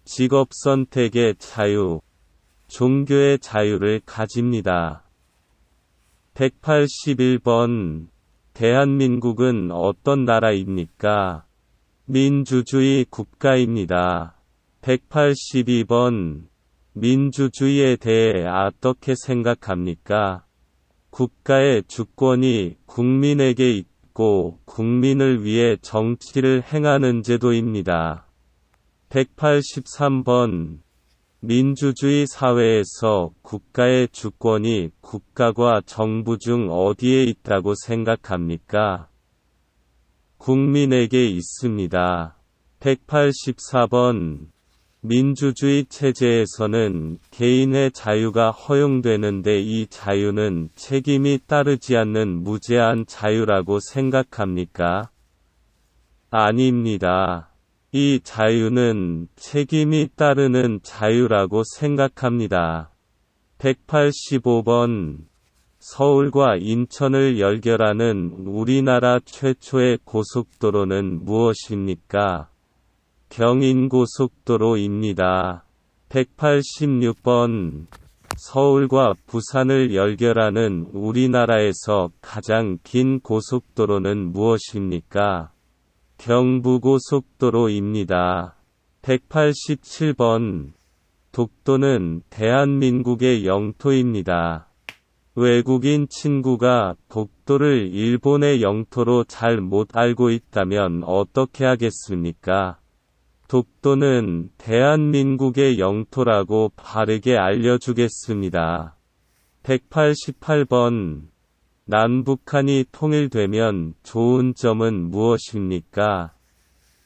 직업 선택의 자유, 종교의 자유를 가집니다. 181번. 대한민국은 어떤 나라입니까? 민주주의 국가입니다. 182번. 민주주의에 대해 어떻게 생각합니까? 국가의 주권이 국민에게 있고 국민을 위해 정치를 행하는 제도입니다. 183번. 민주주의 사회에서 국가의 주권이 국가와 정부 중 어디에 있다고 생각합니까? 국민에게 있습니다. 184번. 민주주의 체제에서는 개인의 자유가 허용되는데 이 자유는 책임이 따르지 않는 무제한 자유라고 생각합니까? 아닙니다. 이 자유는 책임이 따르는 자유라고 생각합니다. 185번 서울과 인천을 연결하는 우리나라 최초의 고속도로는 무엇입니까? 경인고속도로입니다. 186번 서울과 부산을 연결하는 우리나라에서 가장 긴 고속도로는 무엇입니까? 경부고속도로입니다. 187번 독도는 대한민국의 영토입니다. 외국인 친구가 독도를 일본의 영토로 잘 못 알고 있다면 어떻게 하겠습니까? 독도는 대한민국의 영토라고 바르게 알려주겠습니다. 188번 남북한이 통일되면 좋은 점은 무엇입니까?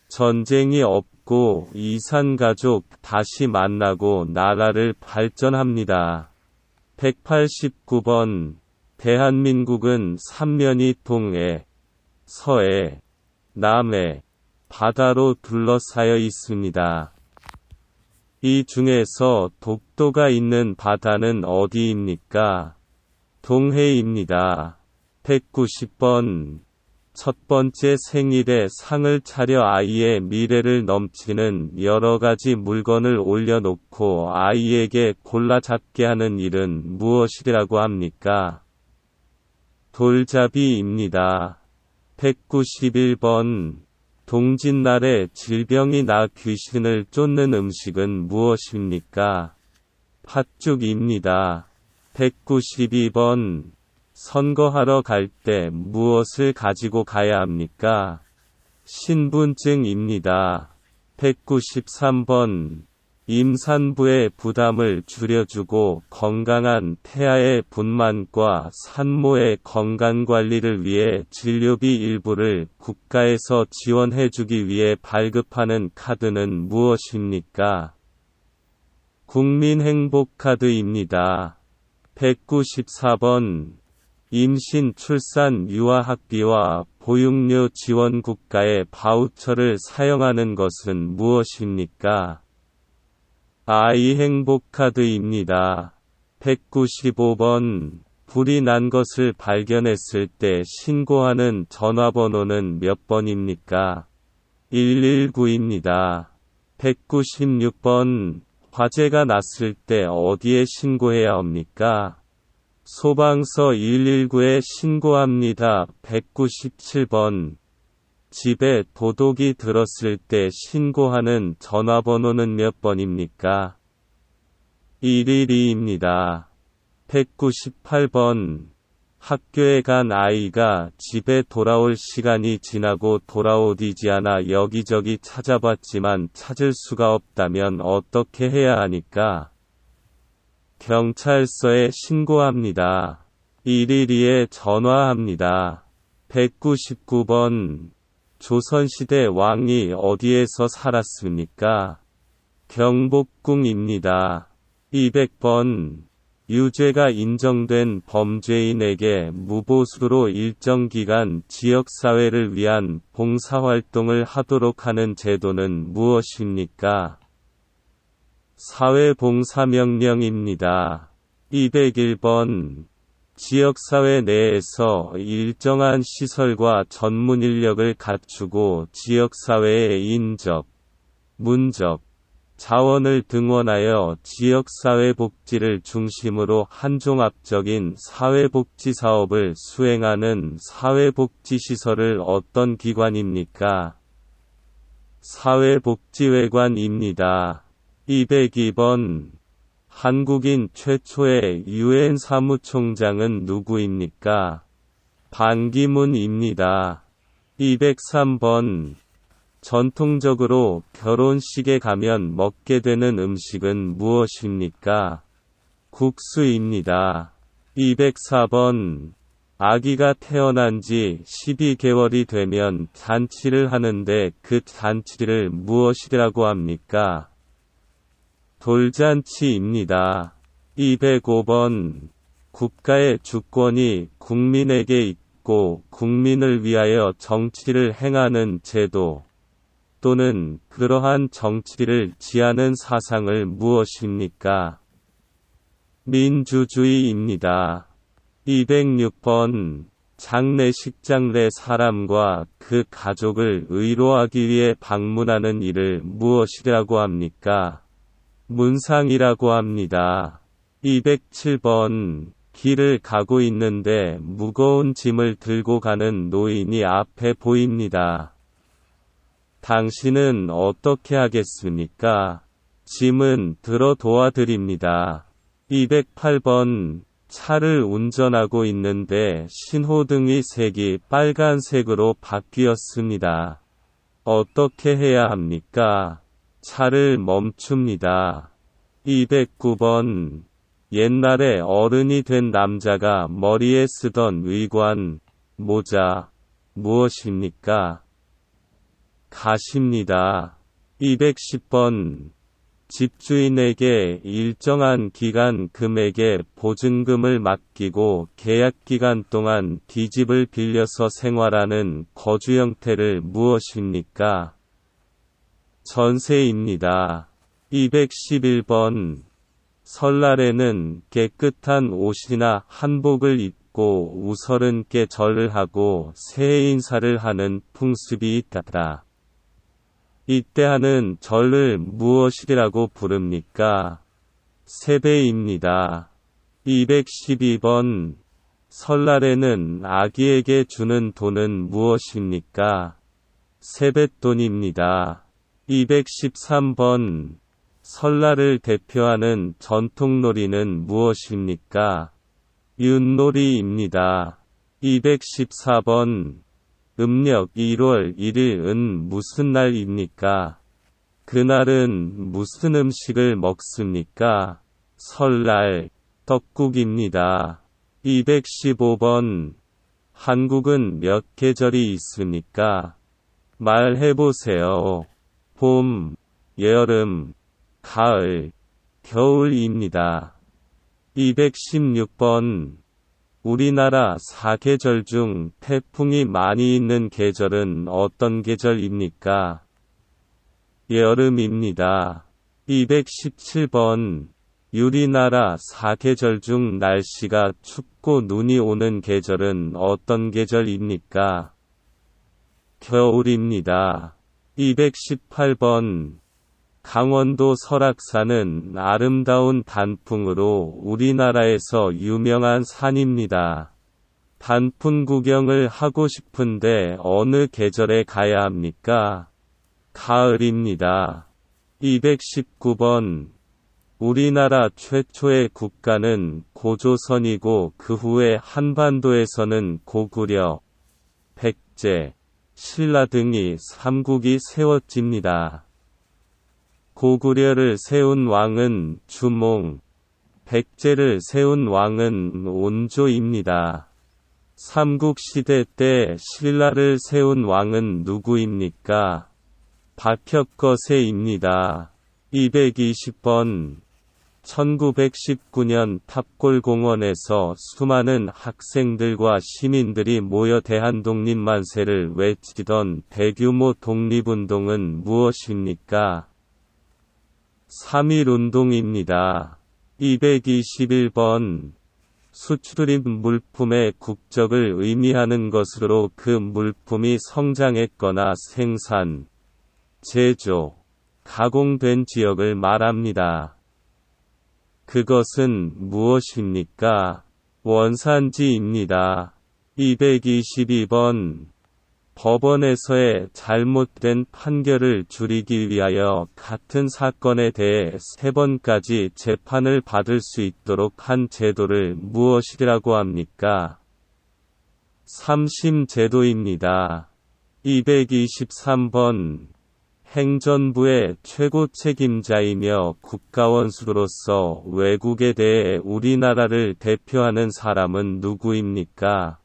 전쟁이 없고 이산가족 다시 만나고 나라를 발전합니다. 189번 대한민국은 삼면이 동해, 서해, 남해, 바다로 둘러싸여 있습니다. 이 중에서 독도가 있는 바다는 어디입니까? 동해입니다. 190번 첫 번째 생일에 상을 차려 아이의 미래를 넘치는 여러 가지 물건을 올려놓고 아이에게 골라 잡게 하는 일은 무엇이라고 합니까? 돌잡이입니다. 191번 동짓날에 질병이 나 귀신을 쫓는 음식은 무엇입니까? 팥죽입니다. 192번 선거하러 갈 때 무엇을 가지고 가야 합니까? 신분증입니다. 193번 임산부의 부담을 줄여주고 건강한 태아의 분만과 산모의 건강관리를 위해 진료비 일부를 국가에서 지원해주기 위해 발급하는 카드는 무엇입니까? 국민행복카드입니다. 194번 임신, 출산, 유아학비와 보육료 지원 국가의 바우처를 사용하는 것은 무엇입니까? 아이행복카드입니다. 195번 불이 난 것을 발견했을 때 신고하는 전화번호는 몇 번입니까? 119입니다. 196번 화재가 났을 때 어디에 신고해야 합니까? 소방서 119에 신고합니다. 197번 집에 도둑이 들었을 때 신고하는 전화번호는 몇 번입니까? 112입니다. 198번 학교에 간 아이가 집에 돌아올 시간이 지나고 돌아오지 않아 여기저기 찾아봤지만 찾을 수가 없다면 어떻게 해야 하니까? 경찰서에 신고합니다. 112에 전화합니다. 199번 조선시대 왕이 어디에서 살았습니까? 경복궁입니다. 200번 유죄가 인정된 범죄인에게 무보수로 일정 기간 지역사회를 위한 봉사활동을 하도록 하는 제도는 무엇입니까? 사회봉사명령입니다. 201번 지역사회 내에서 일정한 시설과 전문 인력을 갖추고 지역사회의 인적, 문적, 자원을 등원하여 지역사회복지를 중심으로 한종합적인 사회복지사업을 수행하는 사회복지시설을 어떤 기관입니까? 사회복지회관입니다. 202번 한국인 최초의 유엔 사무총장은 누구입니까? 반기문입니다. 203번 전통적으로 결혼식에 가면 먹게 되는 음식은 무엇입니까? 국수입니다. 204번 아기가 태어난 지 12개월이 되면 잔치를 하는데 그 잔치를 무엇이라고 합니까? 돌잔치입니다. 205번. 국가의 주권이 국민에게 있고 국민을 위하여 정치를 행하는 제도 또는 그러한 정치를 지하는 사상을 무엇입니까? 민주주의입니다. 206번. 장례식장 내 사람과 그 가족을 의로하기 위해 방문하는 일을 무엇이라고 합니까? 문상이라고 합니다. 207번. 길을 가고 있는데 무거운 짐을 들고 가는 노인이 앞에 보입니다. 당신은 어떻게 하겠습니까? 짐은 들어 도와드립니다. 208번. 차를 운전하고 있는데 신호등이 색이 빨간색으로 바뀌었습니다. 어떻게 해야 합니까? 차를 멈춥니다. 209번. 옛날에 어른이 된 남자가 머리에 쓰던 의관, 모자, 무엇입니까? 가시입니다. 210번. 집주인에게 일정한 기간 금액의 보증금을 맡기고 계약기간 동안 뒷집을 빌려서 생활하는 거주 형태를 무엇입니까? 전세입니다. 211번. 설날에는 깨끗한 옷이나 한복을 입고 우서른께 절을 하고 새해 인사를 하는 풍습이 있다. 이때 하는 절을 무엇이라고 부릅니까? 세배입니다. 212번. 설날에는 아기에게 주는 돈은 무엇입니까? 세뱃돈입니다. 213번. 설날을 대표하는 전통놀이는 무엇입니까? 윷놀이입니다. 214번. 음력 1월 1일은 무슨 날입니까? 그날은 무슨 음식을 먹습니까? 설날, 떡국입니다. 215번. 한국은 몇 계절이 있습니까? 말해보세요. 봄, 여름, 가을, 겨울입니다. 216번. 우리나라 4계절 중 태풍이 많이 있는 계절은 어떤 계절입니까? 여름입니다. 217번. 우리나라 4계절 중 날씨가 춥고 눈이 오는 계절은 어떤 계절입니까? 겨울입니다. 218번. 강원도 설악산은 아름다운 단풍으로 우리나라에서 유명한 산입니다. 단풍 구경을 하고 싶은데 어느 계절에 가야 합니까? 가을입니다. 219번. 우리나라 최초의 국가는 고조선이고 그 후에 한반도에서는 고구려, 백제, 신라 등이 삼국이 세워집니다. 고구려를 세운 왕은 주몽, 백제를 세운 왕은 온조입니다. 삼국시대 때 신라를 세운 왕은 누구입니까? 박혁거세입니다. 220번. 1919년 탑골공원에서 수많은 학생들과 시민들이 모여 대한독립만세를 외치던 대규모 독립운동은 무엇입니까? 3.1운동입니다. 221번. 수출입 물품의 국적을 의미하는 것으로 그 물품이 성장했거나 생산, 제조, 가공된 지역을 말합니다. 그것은 무엇입니까? 원산지입니다. 222번. 법원에서의 잘못된 판결을 줄이기 위하여 같은 사건에 대해 3번까지 재판을 받을 수 있도록 한 제도를 무엇이라고 합니까? 3심 제도입니다. 223번. 행정부의 최고 책임자이며 국가원수로서 외국에 대해 우리나라를 대표하는 사람은 누구입니까?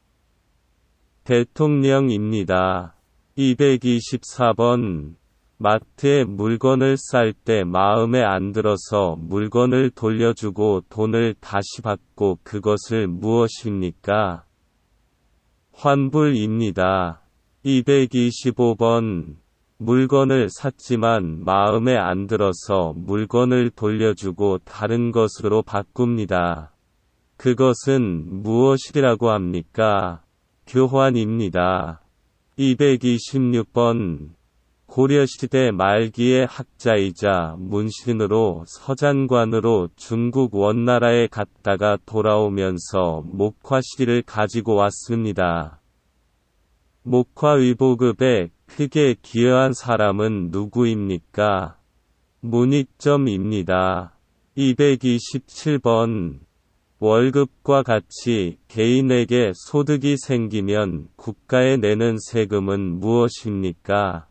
대통령입니다. 224번. 마트에 물건을 쌀 때 마음에 안 들어서 물건을 돌려주고 돈을 다시 받고 그것을 무엇입니까? 환불입니다. 225번. 물건을 샀지만 마음에 안 들어서 물건을 돌려주고 다른 것으로 바꿉니다. 그것은 무엇이라고 합니까? 교환입니다. 226번. 고려시대 말기의 학자이자 문신으로 서장관으로 중국 원나라에 갔다가 돌아오면서 목화실을 가지고 왔습니다. 목화의보급에 크게 기여한 사람은 누구입니까? 문익점입니다. 227번. 월급과 같이 개인에게 소득이 생기면 국가에 내는 세금은 무엇입니까?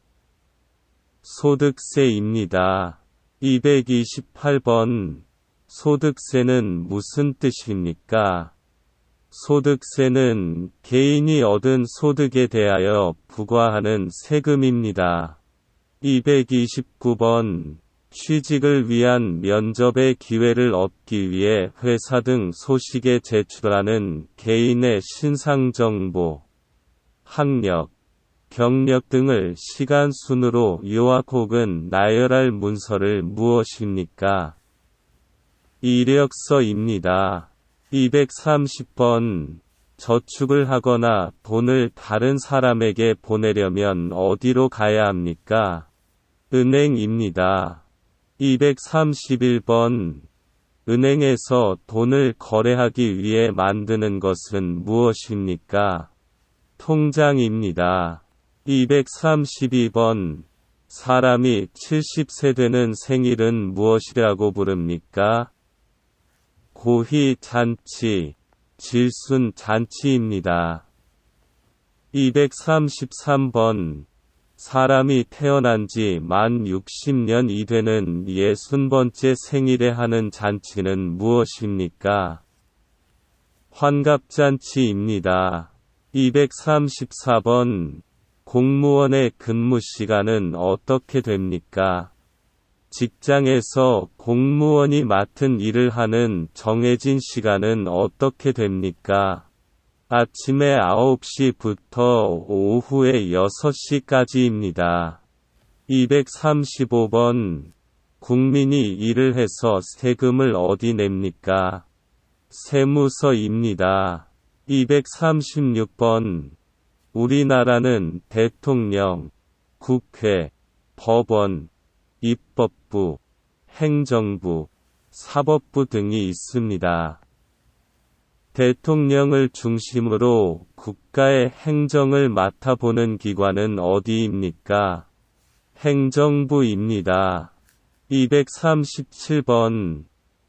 소득세입니다. 228번. 소득세는 무슨 뜻입니까? 소득세는 개인이 얻은 소득에 대하여 부과하는 세금입니다. 229번. 취직을 위한 면접의 기회를 얻기 위해 회사 등 소식에 제출하는 개인의 신상정보, 학력, 경력 등을 시간 순으로 요약 혹은 나열할 문서를 무엇입니까? 이력서입니다. 230번. 저축을 하거나 돈을 다른 사람에게 보내려면 어디로 가야 합니까? 은행입니다. 231번. 은행에서 돈을 거래하기 위해 만드는 것은 무엇입니까? 통장입니다. 232번. 사람이 70세 되는 생일은 무엇이라고 부릅니까? 고희 잔치, 질순 잔치입니다. 233번. 사람이 태어난 지 만 60년이 되는 60번째 생일에 하는 잔치는 무엇입니까? 환갑잔치입니다. 234번. 공무원의 근무 시간은 어떻게 됩니까? 직장에서 공무원이 맡은 일을 하는 정해진 시간은 어떻게 됩니까? 아침에 9시부터 오후에 6시까지입니다. 235번. 국민이 일을 해서 세금을 어디 냅니까? 세무서입니다. 236번. 우리나라는 대통령, 국회, 법원, 입법부, 행정부, 사법부 등이 있습니다. 대통령을 중심으로 국가의 행정을 맡아보는 기관은 어디입니까? 행정부입니다. 237번.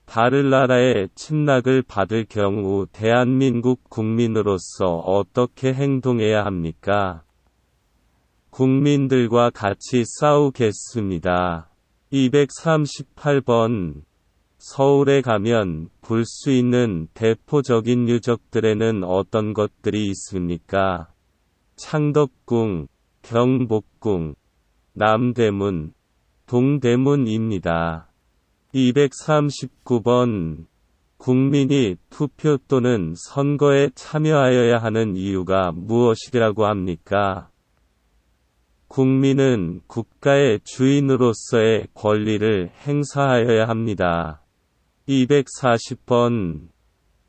다른 나라의 침략을 받을 경우 대한민국 국민으로서 어떻게 행동해야 합니까? 국민들과 같이 싸우겠습니다. 238번. 서울에 가면 볼 수 있는 대표적인 유적들에는 어떤 것들이 있습니까? 창덕궁, 경복궁, 남대문, 동대문입니다. 239번. 국민이 투표 또는 선거에 참여하여야 하는 이유가 무엇이라고 합니까? 국민은 국가의 주인으로서의 권리를 행사하여야 합니다. 240번.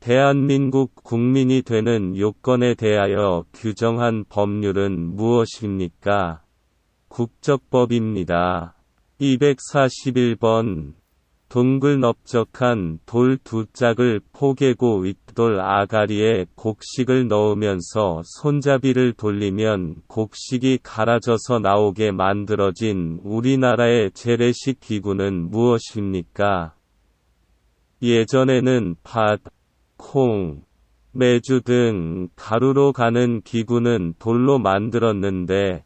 대한민국 국민이 되는 요건에 대하여 규정한 법률은 무엇입니까? 국적법입니다. 241번. 동글넓적한 돌 두 짝을 포개고 윗돌 아가리에 곡식을 넣으면서 손잡이를 돌리면 곡식이 갈아져서 나오게 만들어진 우리나라의 재래식 기구는 무엇입니까? 예전에는 팥, 콩, 메주 등 가루로 가는 기구는 돌로 만들었는데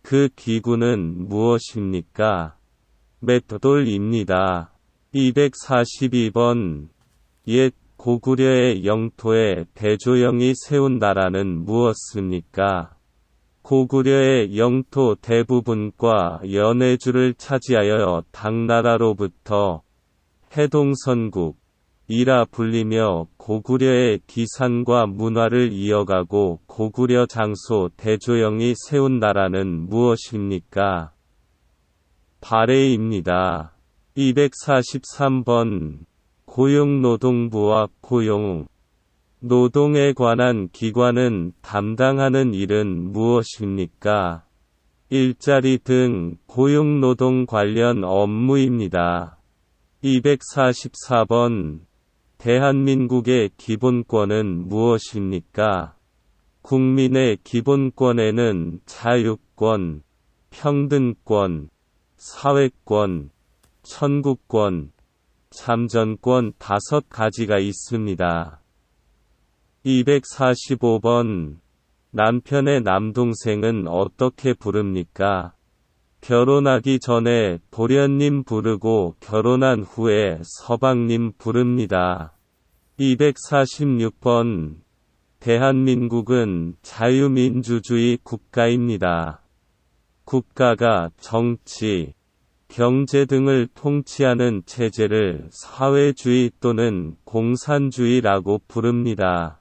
그 기구는 무엇입니까? 맷돌입니다. 242번. 옛 고구려의 영토에 대조영이 세운 나라는 무엇입니까? 고구려의 영토 대부분과 연해주를 차지하여 당나라로부터 해동선국 이라 불리며 고구려의 기산과 문화를 이어가고 고구려 장소 대조영이 세운 나라는 무엇입니까? 발해입니다. 243번 고용노동부와 노동에 관한 기관은 담당하는 일은 무엇입니까? 일자리 등 고용노동 관련 업무입니다. 244번 대한민국의 기본권은 무엇입니까? 국민의 기본권에는 자유권, 평등권, 사회권, 천국권, 참전권 5가지가 있습니다. 245번 남편의 남동생은 어떻게 부릅니까? 결혼하기 전에 도련님 부르고 결혼한 후에 서방님 부릅니다. 246번 대한민국은 자유민주주의 국가입니다. 국가가 정치, 경제 등을 통치하는 체제를 사회주의 또는 공산주의라고 부릅니다.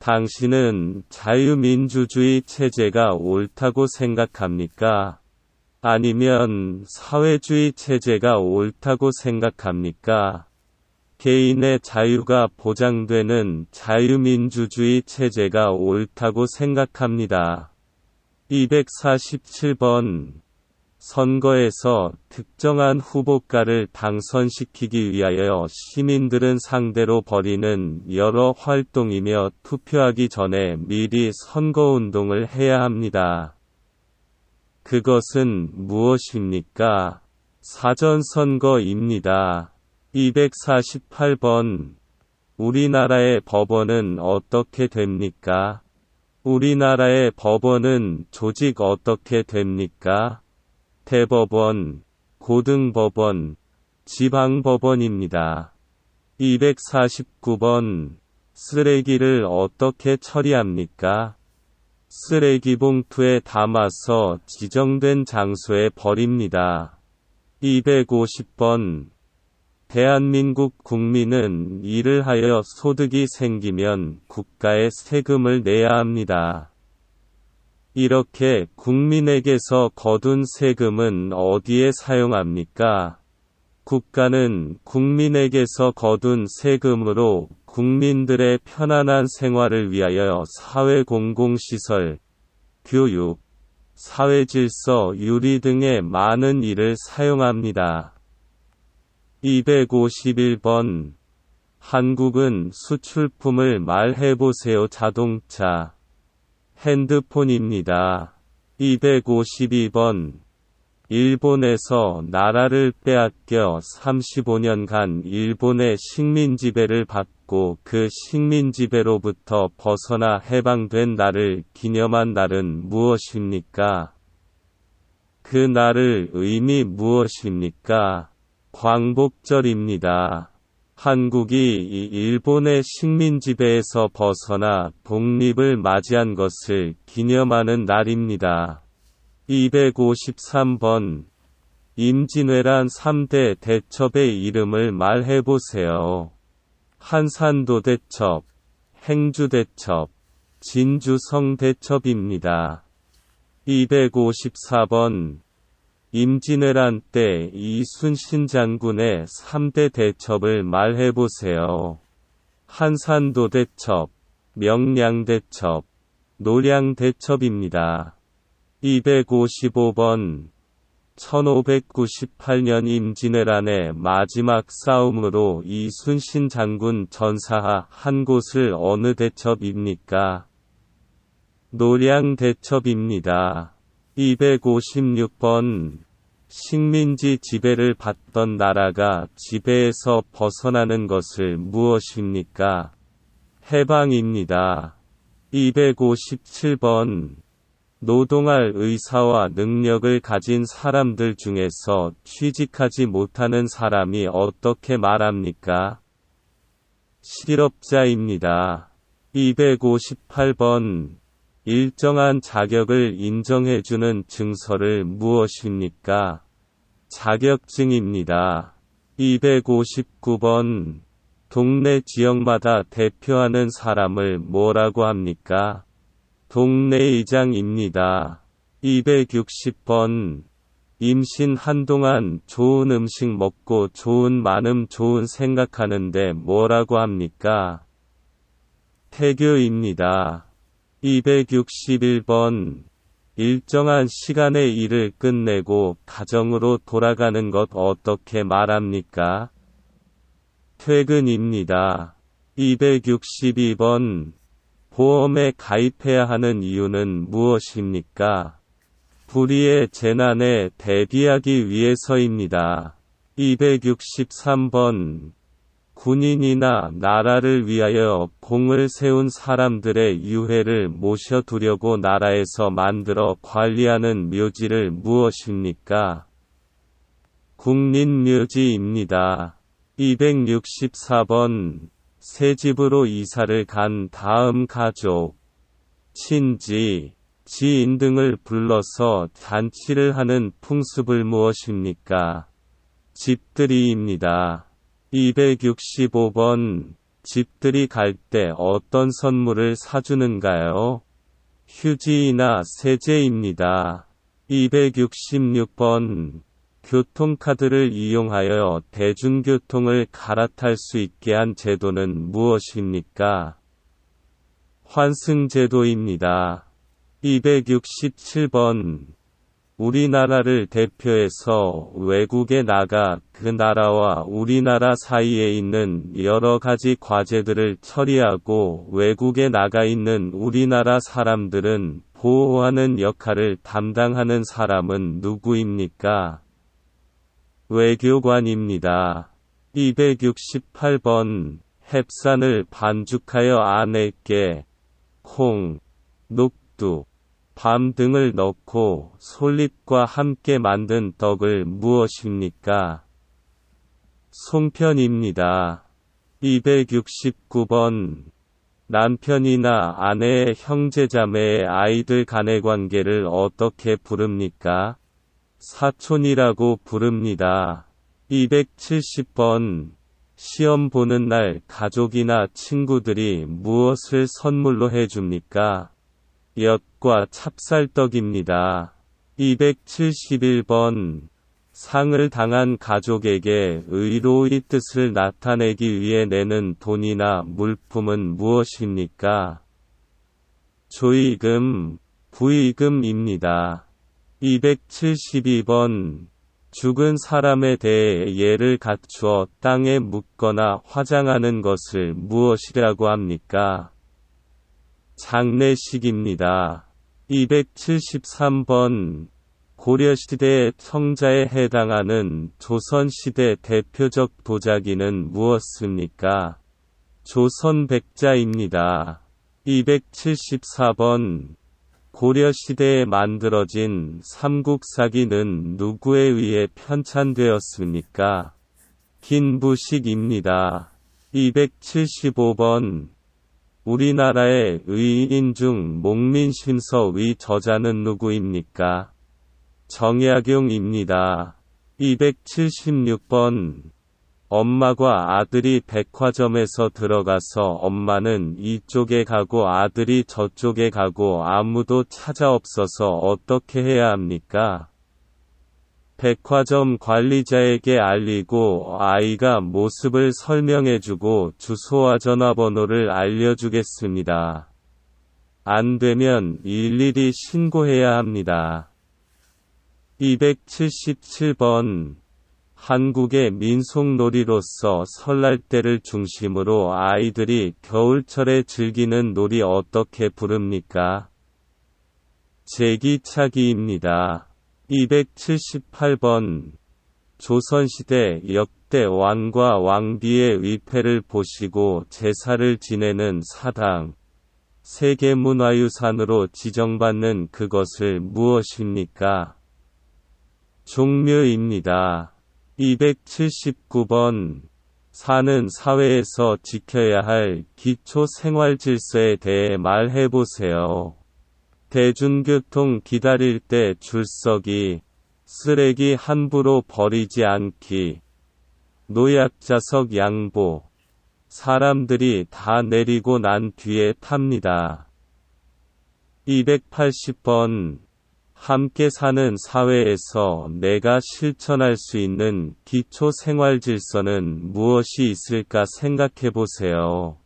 당신은 자유민주주의 체제가 옳다고 생각합니까? 아니면 사회주의 체제가 옳다고 생각합니까? 개인의 자유가 보장되는 자유민주주의 체제가 옳다고 생각합니다. 247번 선거에서 특정한 후보가를 당선시키기 위하여 시민들은 상대로 벌이는 여러 활동이며 투표하기 전에 미리 선거운동을 해야 합니다. 그것은 무엇입니까? 사전선거입니다. 248번 우리나라의 법원은 어떻게 됩니까? 우리나라의 법원은 조직 어떻게 됩니까? 대법원, 고등법원, 지방법원입니다. 249번 쓰레기를 어떻게 처리합니까? 쓰레기 봉투에 담아서 지정된 장소에 버립니다. 250번 대한민국 국민은 일을 하여 소득이 생기면 국가에 세금을 내야 합니다. 이렇게 국민에게서 거둔 세금은 어디에 사용합니까? 국가는 국민에게서 거둔 세금으로 국민들의 편안한 생활을 위하여 사회공공시설, 교육, 사회질서 유리 등의 많은 일을 사용합니다. 251번 한국은 수출품을 말해보세요. 자동차, 핸드폰입니다. 252번 일본에서 나라를 빼앗겨 35년간 일본의 식민지배를 받고 그 식민지배로부터 벗어나 해방된 날을 기념한 날은 무엇입니까? 그 날의 의미 무엇입니까? 광복절입니다. 한국이 이 일본의 식민지배에서 벗어나 독립을 맞이한 것을 기념하는 날입니다. 253번 임진왜란 3대 대첩의 이름을 말해보세요. 한산도대첩, 행주대첩, 진주성대첩입니다. 254번 임진왜란 때 이순신 장군의 3대 대첩을 말해보세요. 한산도대첩, 명량대첩, 노량대첩입니다. 255번 1598년 임진왜란의 마지막 싸움으로 이순신 장군 전사하 한 곳을 어느 대첩입니까? 노량대첩입니다. 256번 식민지 지배를 받던 나라가 지배에서 벗어나는 것을 무엇입니까? 해방입니다. 257번 노동할 의사와 능력을 가진 사람들 중에서 취직하지 못하는 사람이 어떻게 말합니까? 실업자입니다. 258번 일정한 자격을 인정해주는 증서를 무엇입니까? 자격증입니다. 259번. 동네 지역마다 대표하는 사람을 뭐라고 합니까? 동네의장입니다. 260번. 임신 한동안 좋은 음식 먹고 좋은 마음 좋은 생각하는데 뭐라고 합니까? 태교입니다. 261번. 일정한 시간에 일을 끝내고 가정으로 돌아가는 것 어떻게 말합니까? 퇴근입니다. 262번. 보험에 가입해야 하는 이유는 무엇입니까? 불의의 재난에 대비하기 위해서입니다. 263번. 군인이나 나라를 위하여 공을 세운 사람들의 유해를 모셔두려고 나라에서 만들어 관리하는 묘지를 무엇입니까? 국립묘지입니다. 264번. 새 집으로 이사를 간 다음 가족, 친지, 지인 등을 불러서 잔치를 하는 풍습을 무엇입니까? 집들이입니다. 265번. 집들이 갈 때 어떤 선물을 사주는가요? 휴지이나 세제입니다. 266번. 교통카드를 이용하여 대중교통을 갈아탈 수 있게 한 제도는 무엇입니까? 환승제도입니다. 267번. 우리나라를 대표해서 외국에 나가 그 나라와 우리나라 사이에 있는 여러 가지 과제들을 처리하고 외국에 나가 있는 우리나라 사람들은 보호하는 역할을 담당하는 사람은 누구입니까? 외교관입니다. 268번. 햅산을 반죽하여 안에 깨, 콩, 녹두, 밤 등을 넣고 솔잎과 함께 만든 떡을 무엇입니까? 송편입니다. 269번. 남편이나 아내의 형제자매의 아이들 간의 관계를 어떻게 부릅니까? 사촌이라고 부릅니다. 270번. 시험 보는 날 가족이나 친구들이 무엇을 선물로 해줍니까? 엿과 찹쌀떡입니다. 271번. 상을 당한 가족에게 의로의 뜻을 나타내기 위해 내는 돈이나 물품은 무엇입니까? 조의금, 부의금입니다. 272번. 죽은 사람에 대해 예를 갖추어 땅에 묻거나 화장하는 것을 무엇이라고 합니까? 장례식입니다. 273번. 고려시대의 청자에 해당하는 조선시대 대표적 도자기는 무엇입니까? 조선백자입니다. 274번. 고려시대에 만들어진 삼국사기는 누구에 의해 편찬되었습니까? 김부식입니다. 275번. 우리나라의 의인 중 목민심서의 저자는 누구입니까? 정약용입니다. 276번. 엄마과 아들이 백화점에서 들어가서 엄마는 이쪽에 가고 아들이 저쪽에 가고 아무도 찾아 없어서 어떻게 해야 합니까? 백화점 관리자에게 알리고 아이가 모습을 설명해주고 주소와 전화번호를 알려주겠습니다. 안 되면 일일이 신고해야 합니다. 277번. 한국의 민속놀이로서 설날때를 중심으로 아이들이 겨울철에 즐기는 놀이 어떻게 부릅니까? 제기차기입니다. 278번. 조선시대 역대 왕과 왕비의 위패를 보시고 제사를 지내는 사당, 세계문화유산으로 지정받는 그것을 무엇입니까? 종묘입니다. 279번. 사는 사회에서 지켜야 할 기초 생활 질서에 대해 말해보세요. 대중교통 기다릴 때 줄서기, 쓰레기 함부로 버리지 않기, 노약자석 양보. 사람들이 다 내리고 난 뒤에 탑니다. 280번. 함께 사는 사회에서 내가 실천할 수 있는 기초 생활 질서는 무엇이 있을까 생각해 보세요.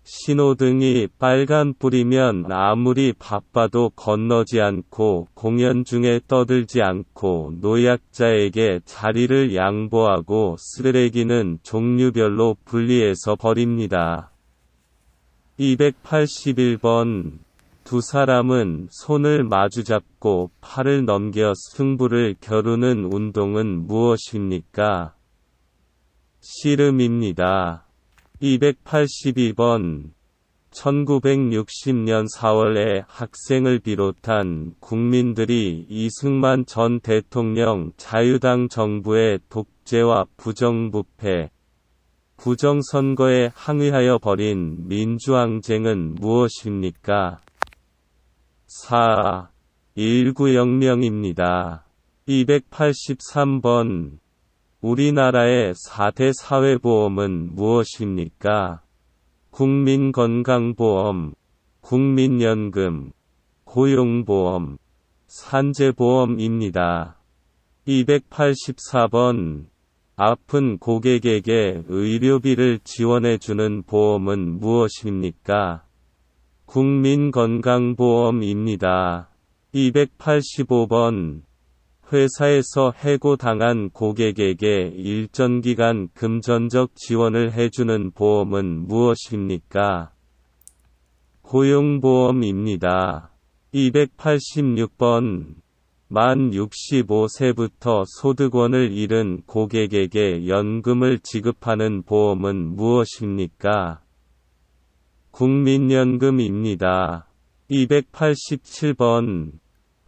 신호등이 빨간불이면 아무리 바빠도 건너지 않고 공연 중에 떠들지 않고 노약자에게 자리를 양보하고 쓰레기는 종류별로 분리해서 버립니다. 281번. 두 사람은 손을 마주잡고 팔을 넘겨 승부를 겨루는 운동은 무엇입니까? 씨름입니다. 282번. 1960년 4월에 학생을 비롯한 국민들이 이승만 전 대통령 자유당 정부의 독재와 부정부패, 부정선거에 항의하여 벌인 민주항쟁은 무엇입니까? 4.19혁명입니다. 283번. 우리나라의 4대 사회보험은 무엇입니까? 국민건강보험, 국민연금, 고용보험, 산재보험입니다. 284번. 아픈 고객에게 의료비를 지원해주는 보험은 무엇입니까? 국민건강보험입니다. 285번. 회사에서 해고당한 고객에게 일정 기간 금전적 지원을 해주는 보험은 무엇입니까? 고용보험입니다. 286번. 만 65세부터 소득원을 잃은 고객에게 연금을 지급하는 보험은 무엇입니까? 국민연금입니다. 287번.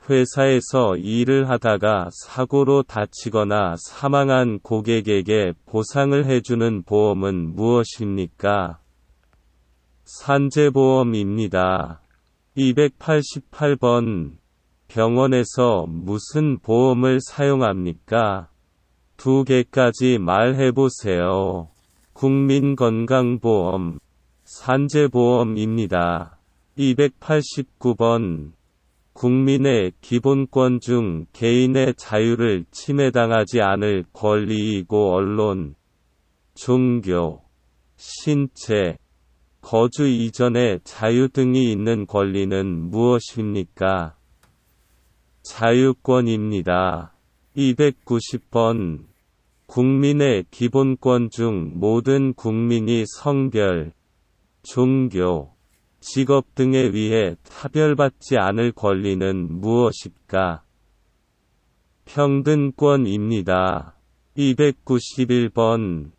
회사에서 일을 하다가 사고로 다치거나 사망한 고객에게 보상을 해주는 보험은 무엇입니까? 산재보험입니다. 288번. 병원에서 무슨 보험을 사용합니까? 두 개까지 말해보세요. 국민건강보험, 산재보험입니다. 289번. 국민의 기본권 중 개인의 자유를 침해당하지 않을 권리이고 언론, 종교, 신체, 거주 이전의 자유 등이 있는 권리는 무엇입니까? 자유권입니다. 290번. 국민의 기본권 중 모든 국민이 성별, 종교, 직업 등에 의해 차별받지 않을 권리는 무엇일까? 평등권입니다. 291번.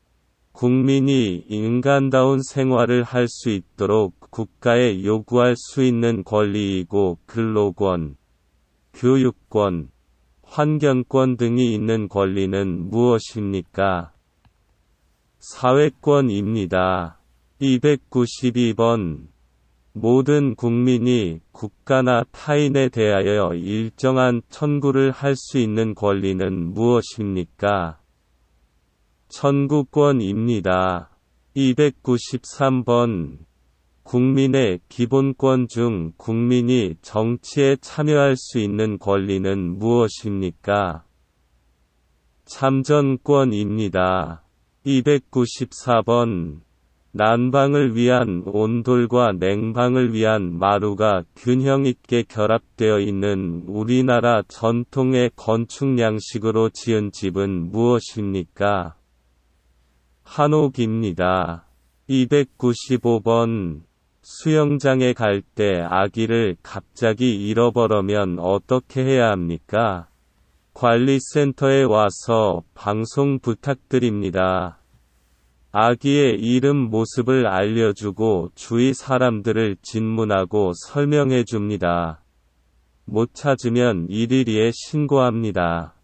국민이 인간다운 생활을 할 수 있도록 국가에 요구할 수 있는 권리이고 근로권, 교육권, 환경권 등이 있는 권리는 무엇입니까? 사회권입니다. 292번. 모든 국민이 국가나 타인에 대하여 일정한 청구를 할 수 있는 권리는 무엇입니까? 청구권입니다. 293번. 국민의 기본권 중 국민이 정치에 참여할 수 있는 권리는 무엇입니까? 참전권입니다. 294번. 난방을 위한 온돌과 냉방을 위한 마루가 균형 있게 결합되어 있는 우리나라 전통의 건축 양식으로 지은 집은 무엇입니까? 한옥입니다. 295번. 수영장에 갈 때 아기를 갑자기 잃어버리면 어떻게 해야 합니까? 관리센터에 와서 방송 부탁드립니다. 아기의 이름 모습을 알려주고 주위 사람들을 질문하고 설명해 줍니다. 못 찾으면 112에 신고합니다.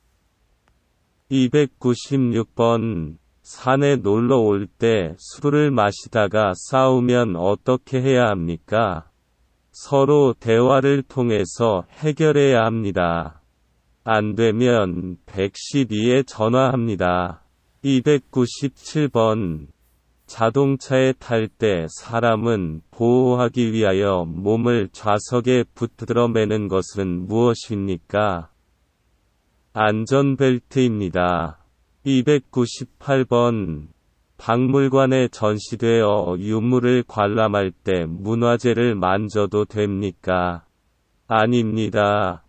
296번. 산에 놀러 올 때 술을 마시다가 싸우면 어떻게 해야 합니까? 서로 대화를 통해서 해결해야 합니다. 안 되면 112에 전화합니다. 297번. 자동차에 탈 때 사람은 보호하기 위하여 몸을 좌석에 붙들어 매는 것은 무엇입니까? 안전벨트입니다. 298번. 박물관에 전시되어 유물을 관람할 때 문화재를 만져도 됩니까? 아닙니다.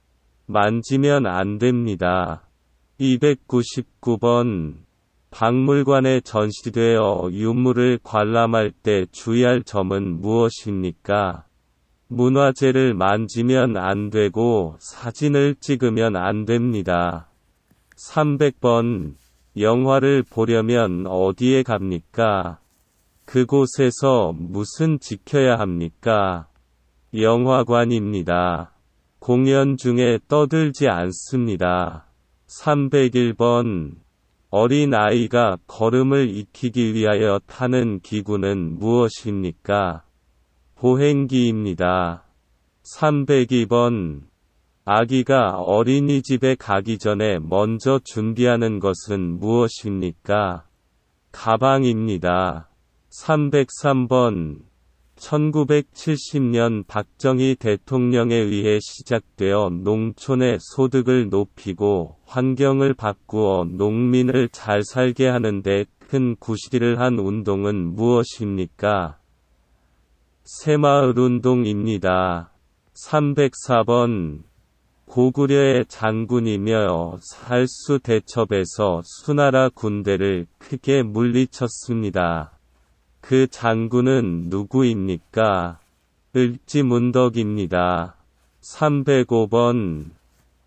만지면 안 됩니다. 299번. 박물관에 전시되어 유물을 관람할 때 주의할 점은 무엇입니까? 문화재를 만지면 안 되고 사진을 찍으면 안 됩니다. 300번. 영화를 보려면 어디에 갑니까? 그곳에서 무슨 지켜야 합니까? 영화관입니다. 공연 중에 떠들지 않습니다. 301번. 어린 아이가 걸음을 익히기 위하여 타는 기구는 무엇입니까? 보행기입니다. 302번. 아기가 어린이집에 가기 전에 먼저 준비하는 것은 무엇입니까? 가방입니다. 303번. 1970년 박정희 대통령에 의해 시작되어 농촌의 소득을 높이고 환경을 바꾸어 농민을 잘 살게 하는 데 큰 구실을 한 운동은 무엇입니까? 새마을운동입니다. 304번. 고구려의 장군이며 살수 대첩에서 수나라 군대를 크게 물리쳤습니다. 그 장군은 누구입니까? 을지문덕입니다. 305번.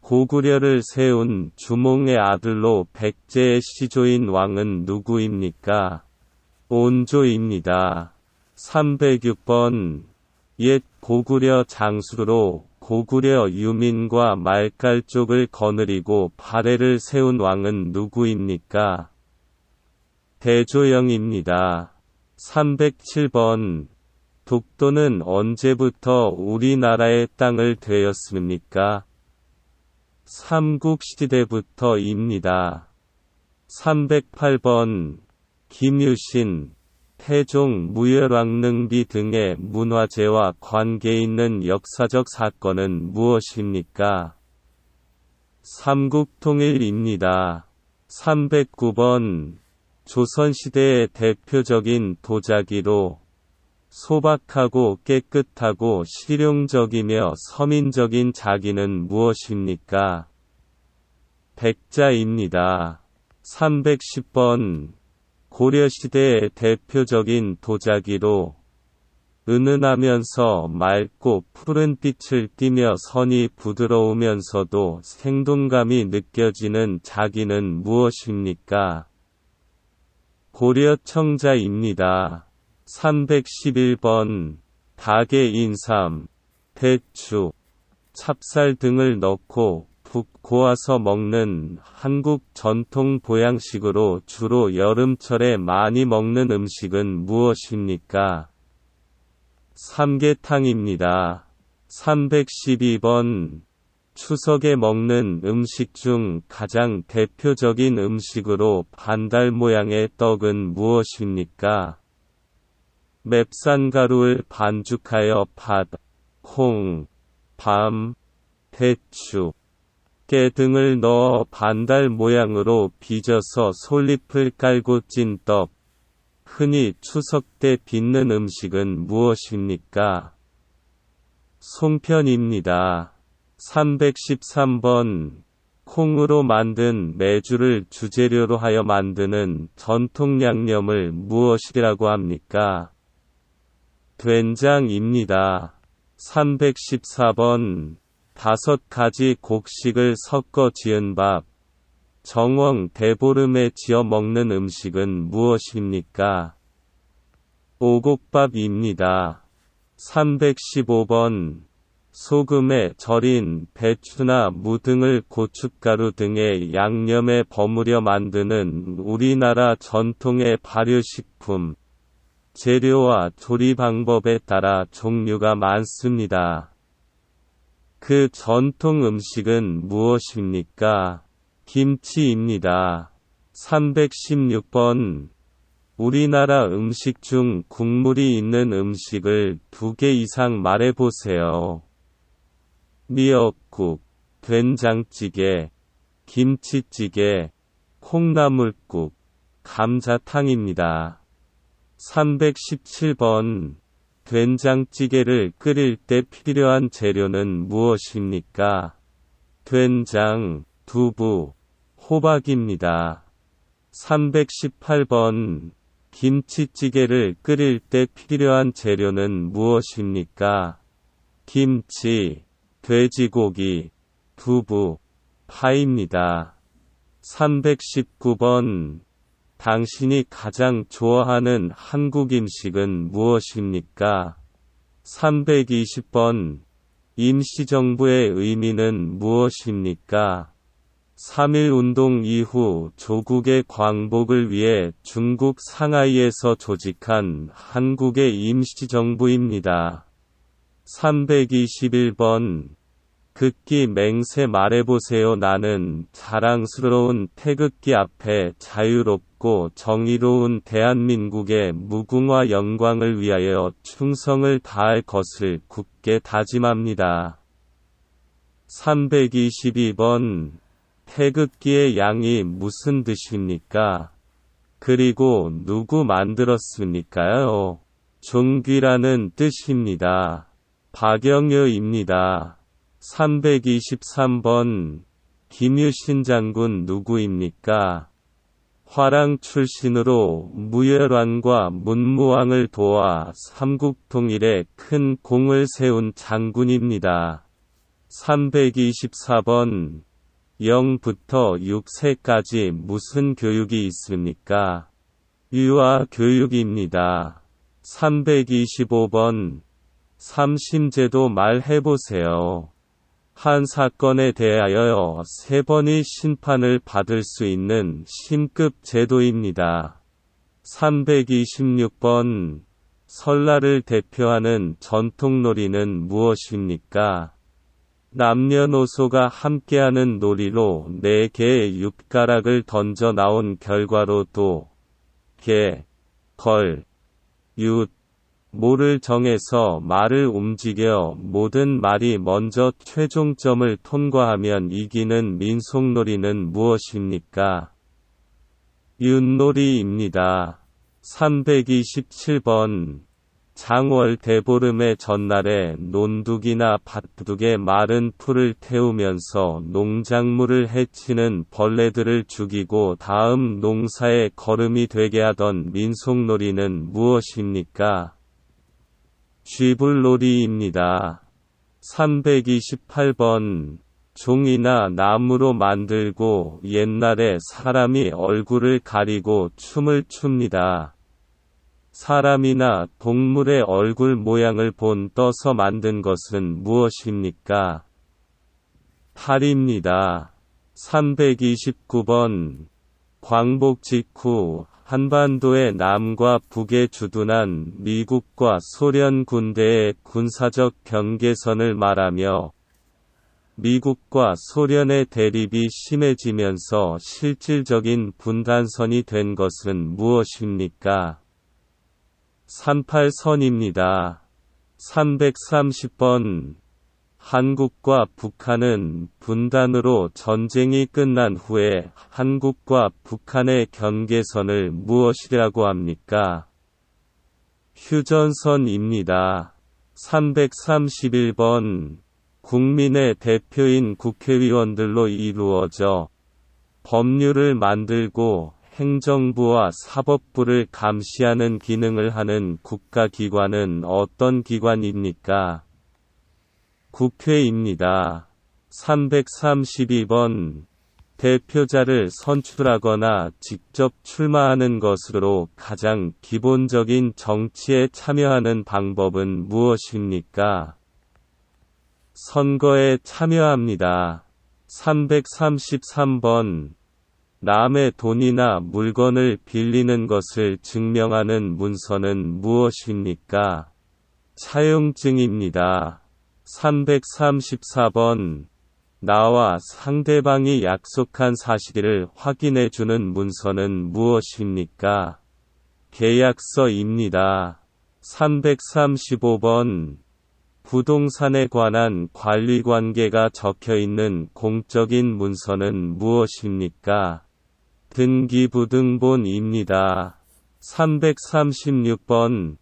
고구려를 세운 주몽의 아들로 백제의 시조인 왕은 누구입니까? 온조입니다. 306번. 옛 고구려 장수로 고구려 유민과 말깔족을 거느리고 발해를 세운 왕은 누구입니까? 대조영입니다. 307번. 독도는 언제부터 우리나라의 땅을 되었습니까? 삼국시대부터입니다. 308번. 김유신, 태종 무열왕릉비 등의 문화재와 관계있는 역사적 사건은 무엇입니까? 삼국통일입니다. 309번. 조선시대의 대표적인 도자기로 소박하고 깨끗하고 실용적이며 서민적인 자기는 무엇입니까? 백자입니다. 310번. 고려시대의 대표적인 도자기로 은은하면서 맑고 푸른 빛을 띠며 선이 부드러우면서도 생동감이 느껴지는 자기는 무엇입니까? 고려청자입니다. 311번. 닭의 인삼, 대추, 찹쌀 등을 넣고 푹 고아서 먹는 한국 전통 보양식으로 주로 여름철에 많이 먹는 음식은 무엇입니까? 삼계탕입니다. 312번. 추석에 먹는 음식 중 가장 대표적인 음식으로 반달 모양의 떡은 무엇입니까? 맵산가루를 반죽하여 팥, 콩, 밤, 대추, 깨 등을 넣어 반달 모양으로 빚어서 솔잎을 깔고 찐 떡. 흔히 추석 때 빚는 음식은 무엇입니까? 송편입니다. 313번. 콩으로 만든 메주를 주재료로 하여 만드는 전통 양념을 무엇이라고 합니까? 된장입니다. 314번. 5가지 곡식을 섞어 지은 밥, 정월 대보름에 지어 먹는 음식은 무엇입니까? 오곡밥입니다. 315번. 소금에 절인 배추나 무 등을 고춧가루 등의 양념에 버무려 만드는 우리나라 전통의 발효식품, 재료와 조리 방법에 따라 종류가 많습니다. 그 전통 음식은 무엇입니까? 김치입니다. 316번. 우리나라 음식 중 국물이 있는 음식을 2개 이상 말해보세요. 미역국, 된장찌개, 김치찌개, 콩나물국, 감자탕입니다. 317번. 된장찌개를 끓일 때 필요한 재료는 무엇입니까? 된장, 두부, 호박입니다. 318번. 김치찌개를 끓일 때 필요한 재료는 무엇입니까? 김치, 돼지고기, 두부, 파입니다. 319번. 당신이 가장 좋아하는 한국 음식은 무엇입니까? 320번. 임시정부의 의미는 무엇입니까? 3.1운동 이후 조국의 광복을 위해 중국 상하이에서 조직한 한국의 임시정부입니다. 321번. 극기 맹세 말해보세요. 나는 자랑스러운 태극기 앞에 자유롭고 정의로운 대한민국의 무궁화 영광을 위하여 충성을 다할 것을 굳게 다짐합니다. 322번. 태극기의 양이 무슨 뜻입니까? 그리고 누구 만들었습니까요? 종귀라는 뜻입니다. 박영여입니다. 323번. 김유신 장군 누구입니까? 화랑 출신으로 무열왕과 문무왕을 도와 삼국통일에 큰 공을 세운 장군입니다. 324번. 0부터 6세까지 무슨 교육이 있습니까? 유아교육입니다. 325번. 삼심제도 말해보세요. 한 사건에 대하여 3번의 심판을 받을 수 있는 심급 제도입니다. 326번. 설날을 대표하는 전통놀이는 무엇입니까? 남녀노소가 함께하는 놀이로 4개의 윷가락을 던져 나온 결과로 도, 개, 걸, 윷, 모를 정해서 말을 움직여 모든 말이 먼저 최종점을 통과하면 이기는 민속놀이는 무엇입니까? 윷놀이입니다. 327번. 장월 대보름의 전날에 논둑이나 밭둑에 마른 풀을 태우면서 농작물을 해치는 벌레들을 죽이고 다음 농사의 거름이 되게 하던 민속놀이는 무엇입니까? 쥐불놀이입니다. 328번. 종이나 나무로 만들고 옛날에 사람이 얼굴을 가리고 춤을 춥니다. 사람이나 동물의 얼굴 모양을 떠서 만든 것은 무엇입니까? 탈입니다. 329번. 광복 직후 한반도의 남과 북에 주둔한 미국과 소련 군대의 군사적 경계선을 말하며 미국과 소련의 대립이 심해지면서 실질적인 분단선이 된 것은 무엇입니까? 38선입니다. 330번. 한국과 북한은 분단으로 전쟁이 끝난 후에 한국과 북한의 경계선을 무엇이라고 합니까? 휴전선입니다. 331번. 국민의 대표인 국회의원들로 이루어져 법률을 만들고 행정부와 사법부를 감시하는 기능을 하는 국가기관은 어떤 기관입니까? 국회입니다. 332번. 대표자를 선출하거나 직접 출마하는 것으로 가장 기본적인 정치에 참여하는 방법은 무엇입니까? 선거에 참여합니다. 333번. 남의 돈이나 물건을 빌리는 것을 증명하는 문서는 무엇입니까? 차용증입니다. 334번. 나와 상대방이 약속한 사실을 확인해주는 문서는 무엇입니까? 계약서입니다. 335번. 부동산에 관한 관리관계가 적혀있는 공적인 문서는 무엇입니까? 등기부등본입니다. 336번.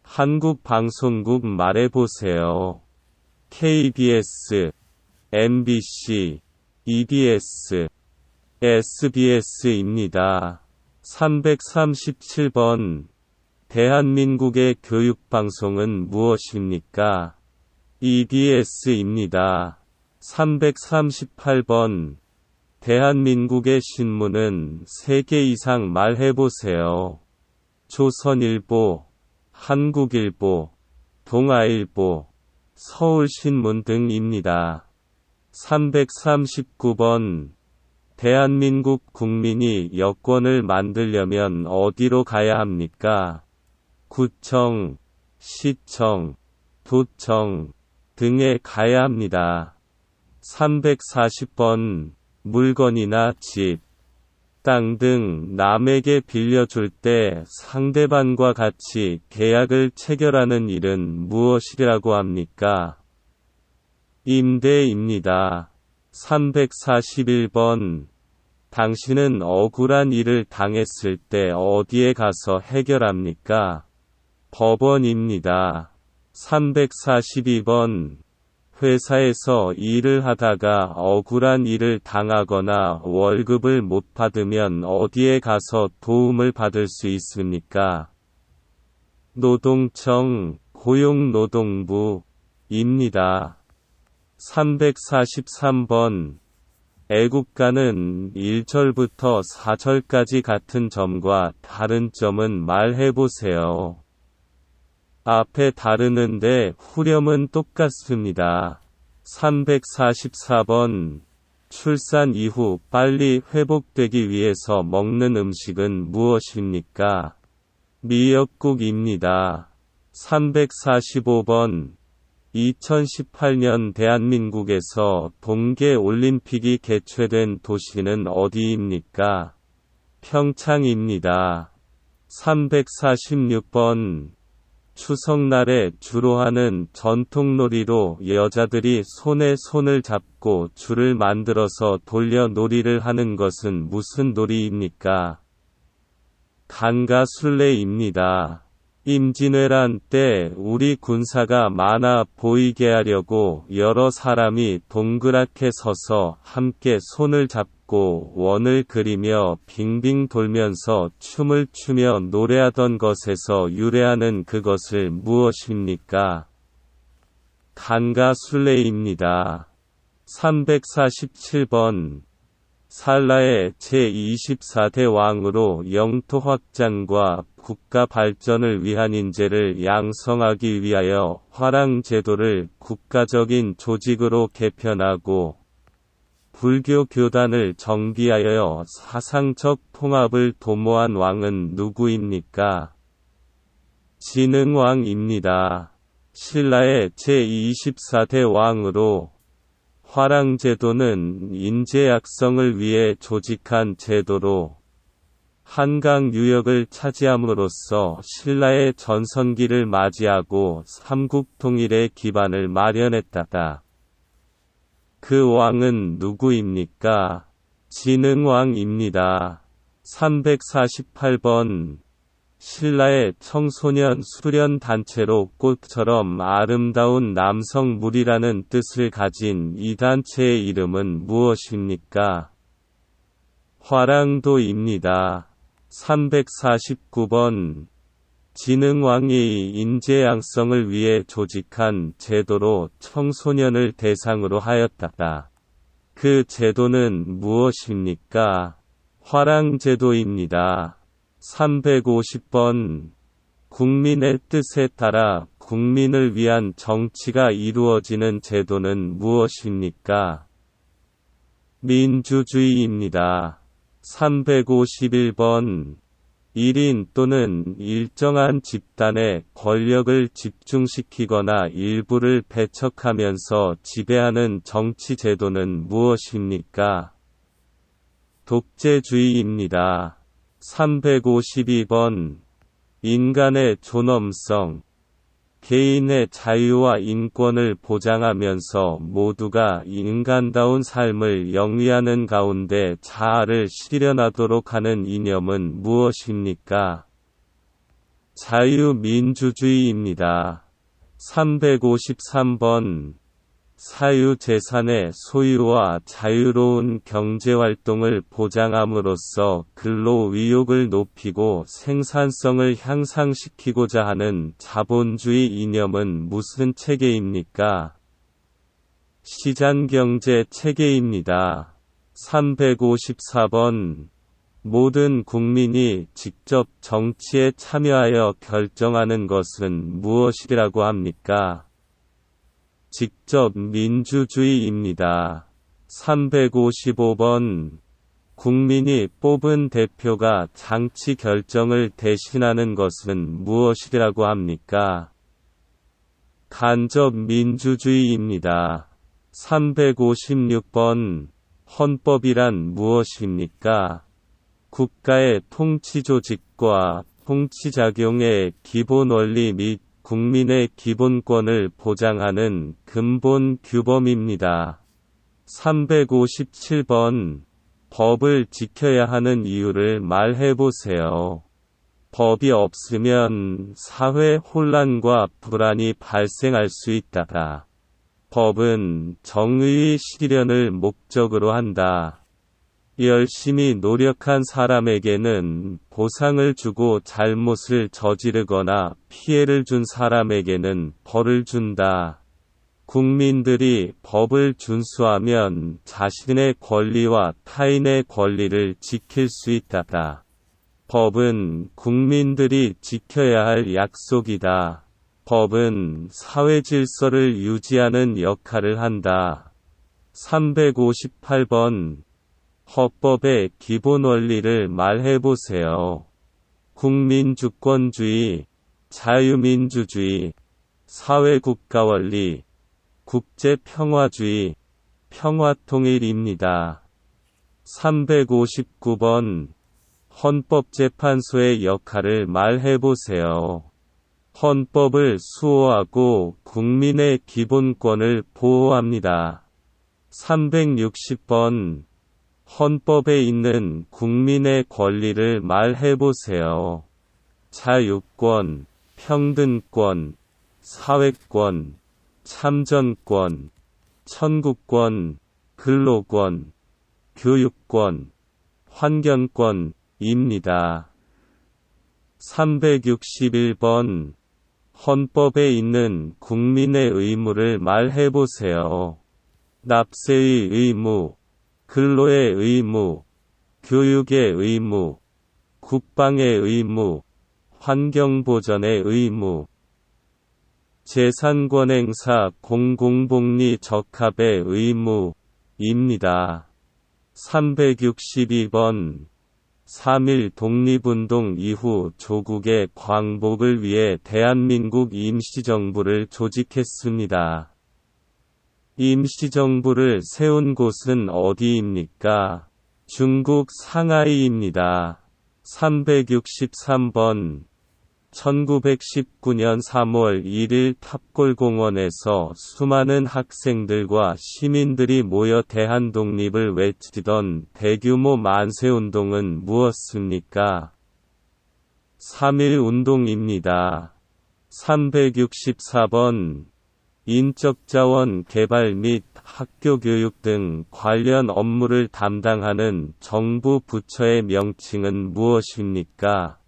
한국방송국 말해보세요. KBS, MBC, EBS, SBS입니다. 337번. 대한민국의 교육방송은 무엇입니까? EBS입니다. 338번. 대한민국의 신문은 3개 이상 말해보세요. 조선일보, 한국일보, 동아일보, 서울신문 등입니다. 339번. 대한민국 국민이 여권을 만들려면 어디로 가야 합니까? 구청, 시청, 도청 등에 가야 합니다. 340번. 물건이나 집, 땅 등 남에게 빌려줄 때 상대방과 같이 계약을 체결하는 일은 무엇이라고 합니까? 임대입니다. 341번. 당신은 억울한 일을 당했을 때 어디에 가서 해결합니까? 법원입니다. 342번. 회사에서 일을 하다가 억울한 일을 당하거나 월급을 못 받으면 어디에 가서 도움을 받을 수 있습니까? 노동청, 고용노동부입니다. 343번. 애국가는 1절부터 4절까지 같은 점과 다른 점은 말해보세요. 앞에 다르는데 후렴은 똑같습니다. 344번. 출산 이후 빨리 회복되기 위해서 먹는 음식은 무엇입니까? 미역국입니다. 345번. 2018년 대한민국에서 동계올림픽이 개최된 도시는 어디입니까? 평창입니다. 346번. 추석날에 주로 하는 전통놀이로 여자들이 손에 손을 잡고 줄을 만들어서 돌려 놀이를 하는 것은 무슨 놀이입니까? 간가술래입니다. 임진왜란 때 우리 군사가 많아 보이게 하려고 여러 사람이 동그랗게 서서 함께 손을 잡고 원을 그리며 빙빙 돌면서 춤을 추며 노래하던 것에서 유래하는 그것을 무엇입니까? 간가술래입니다. 347번. 살라의 제24대 왕으로 영토 확장과 국가 발전을 위한 인재를 양성하기 위하여 화랑제도를 국가적인 조직으로 개편하고 불교 교단을 정비하여 사상적 통합을 도모한 왕은 누구입니까? 진흥왕입니다. 신라의 제24대 왕으로 화랑제도는 인재 양성을 위해 조직한 제도로 한강 유역을 차지함으로써 신라의 전성기를 맞이하고 삼국 통일의 기반을 마련했다. 그 왕은 누구입니까? 진흥왕입니다. 348번. 신라의 청소년 수련 단체로 꽃처럼 아름다운 남성 무리라는 뜻을 가진 이 단체의 이름은 무엇입니까? 화랑도입니다. 349번. 진흥왕이 인재 양성을 위해 조직한 제도로 청소년을 대상으로 하였다. 그 제도는 무엇입니까? 화랑제도입니다. 350번. 국민의 뜻에 따라 국민을 위한 정치가 이루어지는 제도는 무엇입니까? 민주주의입니다. 351번 1인 또는 일정한 집단의 권력을 집중시키거나 일부를 배척하면서 지배하는 정치 제도는 무엇입니까? 독재주의입니다. 352번 인간의 존엄성 개인의 자유와 인권을 보장하면서 모두가 인간다운 삶을 영위하는 가운데 자아를 실현하도록 하는 이념은 무엇입니까? 자유민주주의입니다. 353번 사유재산의 소유와 자유로운 경제활동을 보장함으로써 근로의욕을 높이고 생산성을 향상시키고자 하는 자본주의 이념은 무슨 체계입니까? 시장경제 체계입니다. 354번 모든 국민이 직접 정치에 참여하여 결정하는 것은 무엇이라고 합니까? 직접 민주주의입니다. 355번 국민이 뽑은 대표가 장치 결정을 대신하는 것은 무엇이라고 합니까? 간접 민주주의입니다. 356번 헌법이란 무엇입니까? 국가의 통치조직과 통치작용의 기본 원리 및 국민의 기본권을 보장하는 근본 규범입니다. 357번 법을 지켜야 하는 이유를 말해보세요. 법이 없으면 사회 혼란과 불안이 발생할 수 있다. 법은 정의의 실현을 목적으로 한다. 열심히 노력한 사람에게는 보상을 주고 잘못을 저지르거나 피해를 준 사람에게는 벌을 준다. 국민들이 법을 준수하면 자신의 권리와 타인의 권리를 지킬 수 있다. 법은 국민들이 지켜야 할 약속이다. 법은 사회 질서를 유지하는 역할을 한다. 358번 헌법의 기본 원리를 말해보세요. 국민주권주의, 자유민주주의, 사회국가원리, 국제평화주의, 평화통일입니다. 359번 헌법재판소의 역할을 말해보세요. 헌법을 수호하고 국민의 기본권을 보호합니다. 360번 헌법에 있는 국민의 권리를 말해보세요. 자유권, 평등권, 사회권, 참전권, 청구권, 근로권, 교육권, 환경권입니다. 361번 헌법에 있는 국민의 의무를 말해보세요. 납세의 의무, 근로의 의무, 교육의 의무, 국방의 의무, 환경보전의 의무, 재산권 행사 공공복리 적합의 의무입니다. 362번 3.1 독립운동 이후 조국의 광복을 위해 대한민국 임시정부를 조직했습니다. 임시정부를 세운 곳은 어디입니까? 중국 상하이입니다. 363번 1919년 3월 1일 탑골공원에서 수많은 학생들과 시민들이 모여 대한독립을 외치던 대규모 만세운동은 무엇입니까? 3.1운동입니다. 364번 인적자원 개발 및 학교교육 등 관련 업무를 담당하는 정부 부처의 명칭은 무엇입니까?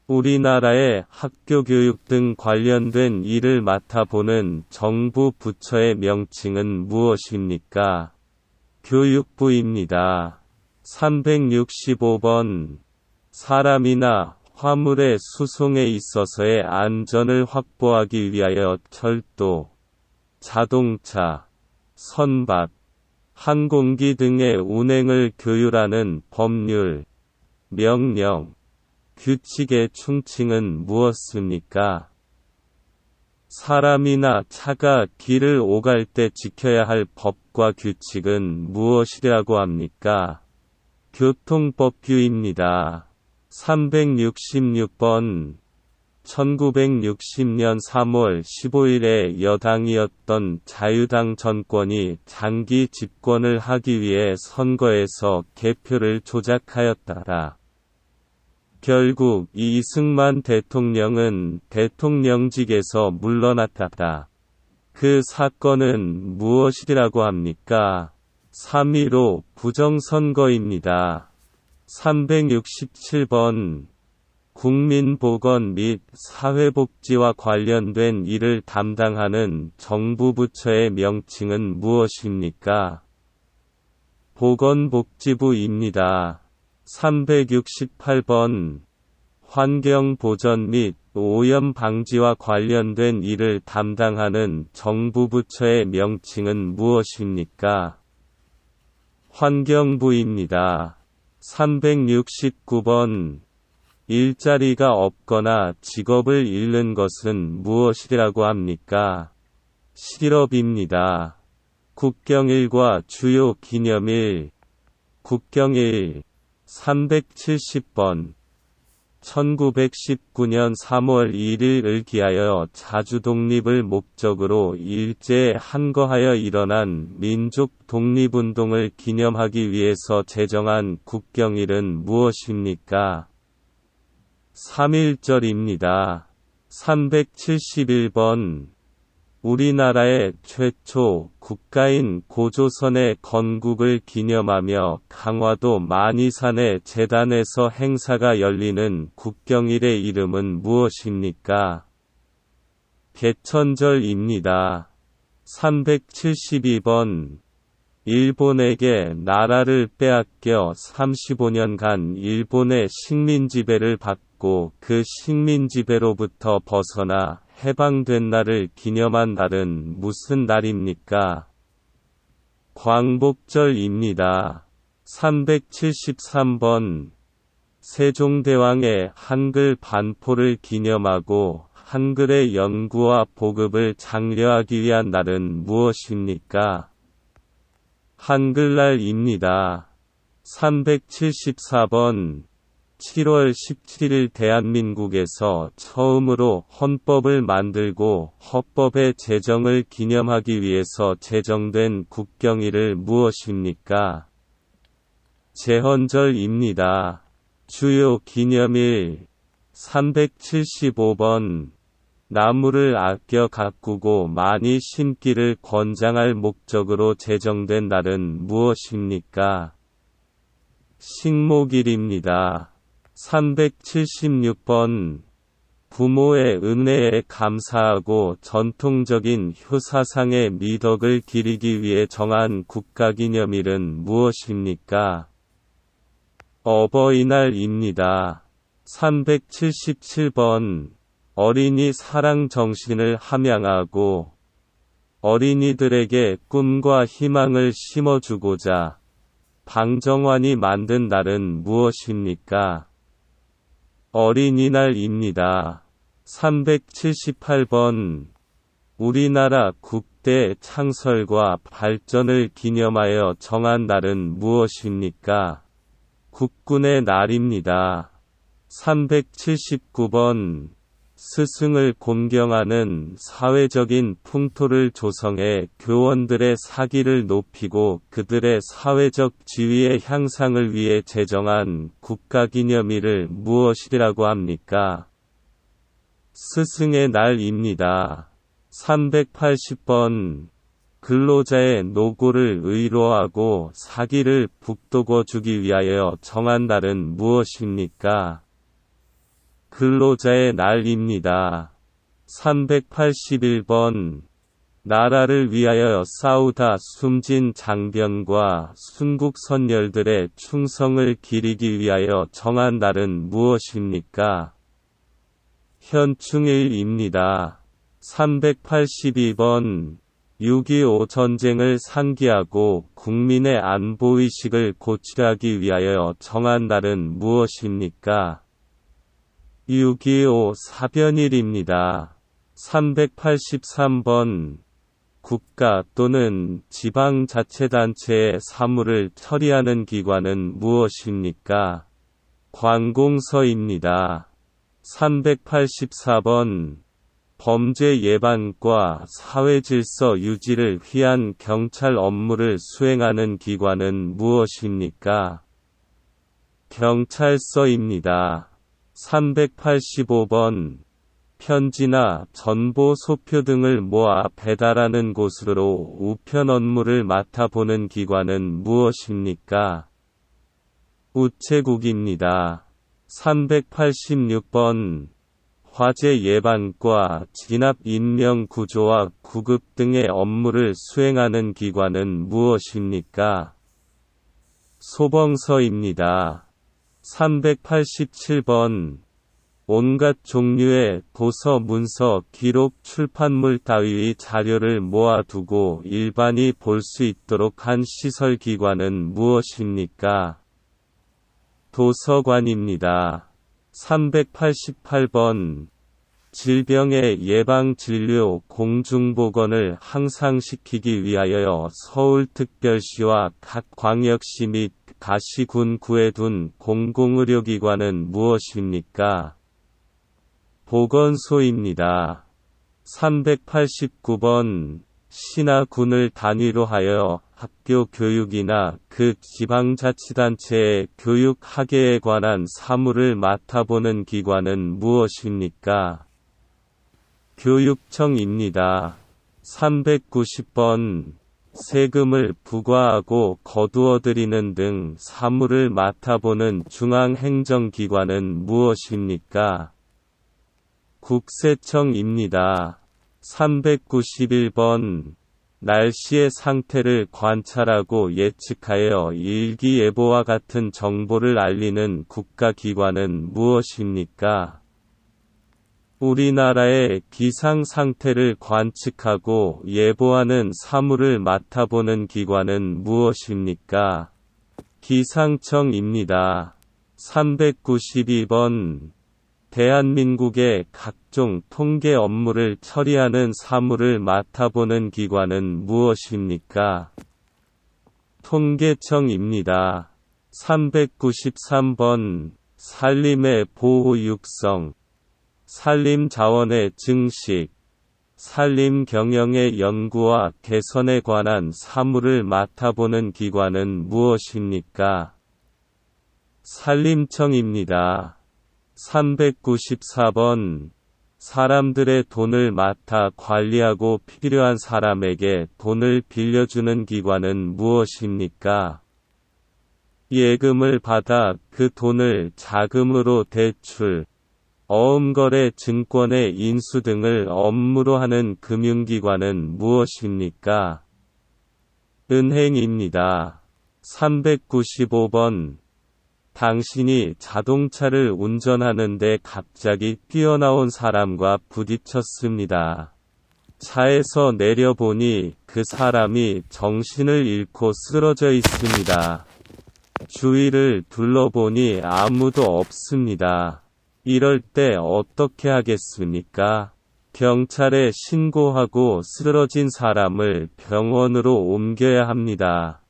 우리나라의 학교교육 등 관련된 일을 맡아보는 정부 부처의 명칭은 무엇입니까? 교육부입니다. 365번 사람이나 화물의 수송에 있어서의 안전을 확보하기 위하여 철도, 자동차, 선박, 항공기 등의 운행을 규율하는 법률, 명령, 규칙의 충칭은 무엇입니까? 사람이나 차가 길을 오갈 때 지켜야 할 법과 규칙은 무엇이라고 합니까? 교통법규입니다. 366번 1960년 3월 15일에 여당이었던 자유당 정권이 장기 집권을 하기 위해 선거에서 개표를 조작하였다라. 결국 이승만 대통령은 대통령직에서 물러났다. 그 사건은 무엇이라고 합니까? 3.15 부정선거입니다. 367번 국민보건 및 사회복지와 관련된 일을 담당하는 정부 부처의 명칭은 무엇입니까? 보건복지부입니다. 368번 환경보전 및 오염 방지와 관련된 일을 담당하는 정부 부처의 명칭은 무엇입니까? 환경부입니다. 369번 일자리가 없거나 직업을 잃는 것은 무엇이라고 합니까? 실업입니다. 국경일과 주요 기념일 국경일 370번 1919년 3월 1일을 기하여 자주 독립을 목적으로 일제에 항거하여 일어난 민족 독립운동을 기념하기 위해서 제정한 국경일은 무엇입니까? 3.1절입니다. 371번 우리나라의 최초 국가인 고조선의 건국을 기념하며 강화도 만이산의 재단에서 행사가 열리는 국경일의 이름은 무엇입니까? 개천절입니다. 372번 일본에게 나라를 빼앗겨 35년간 일본의 식민지배를 받고 그 식민지배로부터 벗어나 해방된 날을 기념한 날은 무슨 날입니까? 광복절입니다. 373번 세종대왕의 한글 반포를 기념하고 한글의 연구와 보급을 장려하기 위한 날은 무엇입니까? 한글날입니다. 374번 7월 17일 대한민국에서 처음으로 헌법을 만들고 헌법의 제정을 기념하기 위해서 제정된 국경일을 무엇입니까? 제헌절입니다. 주요 기념일 375번 나무를 아껴 가꾸고 많이 심기를 권장할 목적으로 제정된 날은 무엇입니까? 식목일입니다. 376번 부모의 은혜에 감사하고 전통적인 효사상의 미덕을 기리기 위해 정한 국가기념일은 무엇입니까? 어버이날입니다. 377번 어린이 사랑 정신을 함양하고 어린이들에게 꿈과 희망을 심어주고자 방정환이 만든 날은 무엇입니까? 어린이날입니다. 378번 우리나라 국대 창설과 발전을 기념하여 정한 날은 무엇입니까? 국군의 날입니다. 379번 스승을 공경하는 사회적인 풍토를 조성해 교원들의 사기를 높이고 그들의 사회적 지위의 향상을 위해 제정한 국가기념일을 무엇이라고 합니까? 스승의 날입니다. 380번 근로자의 노고를 의로하고 사기를 북돋워 주기 위하여 정한 날은 무엇입니까? 근로자의 날입니다. 381번 나라를 위하여 싸우다 숨진 장병과 순국 선열들의 충성을 기리기 위하여 정한 날은 무엇입니까? 현충일입니다. 382번 6.25 전쟁을 상기하고 국민의 안보의식을 고취하기 위하여 정한 날은 무엇입니까? 6.25 사변일입니다. 383번. 국가 또는 지방자치단체의 사무를 처리하는 기관은 무엇입니까? 관공서입니다. 384번. 범죄 예방과 사회질서 유지를 위한 경찰 업무를 수행하는 기관은 무엇입니까? 경찰서입니다. 385번. 편지나 전보 소표 등을 모아 배달하는 곳으로 우편 업무를 맡아보는 기관은 무엇입니까? 우체국입니다. 386번. 화재 예방과 진압 인명 구조와 구급 등의 업무를 수행하는 기관은 무엇입니까? 소방서입니다. 387번. 온갖 종류의 도서, 문서, 기록, 출판물 따위의 자료를 모아두고 일반이 볼 수 있도록 한 시설기관은 무엇입니까? 도서관입니다. 388번. 질병의 예방 진료 공중보건을 향상시키기 위하여 서울특별시와 각 광역시 및 가시군구에 둔 공공의료기관은 무엇입니까? 보건소입니다. 389번. 시나 군을 단위로 하여 학교 교육이나 그 지방자치단체의 교육 학예에 관한 사무를 맡아보는 기관은 무엇입니까? 교육청입니다. 390번. 세금을 부과하고 거두어들이는 등 사무를 맡아보는 중앙행정기관은 무엇입니까? 국세청입니다. 391번. 날씨의 상태를 관찰하고 예측하여 일기예보와 같은 정보를 알리는 국가기관은 무엇입니까? 우리나라의 기상 상태를 관측하고 예보하는 사무를 맡아보는 기관은 무엇입니까? 기상청입니다. 392번. 대한민국의 각종 통계 업무를 처리하는 사무를 맡아보는 기관은 무엇입니까? 통계청입니다. 393번. 산림의 보호 육성, 산림 자원의 증식, 산림 경영의 연구와 개선에 관한 사무를 맡아보는 기관은 무엇입니까? 산림청입니다. 394번. 사람들의 돈을 맡아 관리하고 필요한 사람에게 돈을 빌려주는 기관은 무엇입니까? 예금을 받아 그 돈을 자금으로 대출, 어음거래 증권의 인수 등을 업무로 하는 금융기관은 무엇입니까? 은행입니다. 395번. 당신이 자동차를 운전하는데 갑자기 뛰어나온 사람과 부딪혔습니다. 차에서 내려보니 그 사람이 정신을 잃고 쓰러져 있습니다. 주위를 둘러보니 아무도 없습니다. 이럴 때 어떻게 하겠습니까? 경찰에 신고하고 쓰러진 사람을 병원으로 옮겨야 합니다.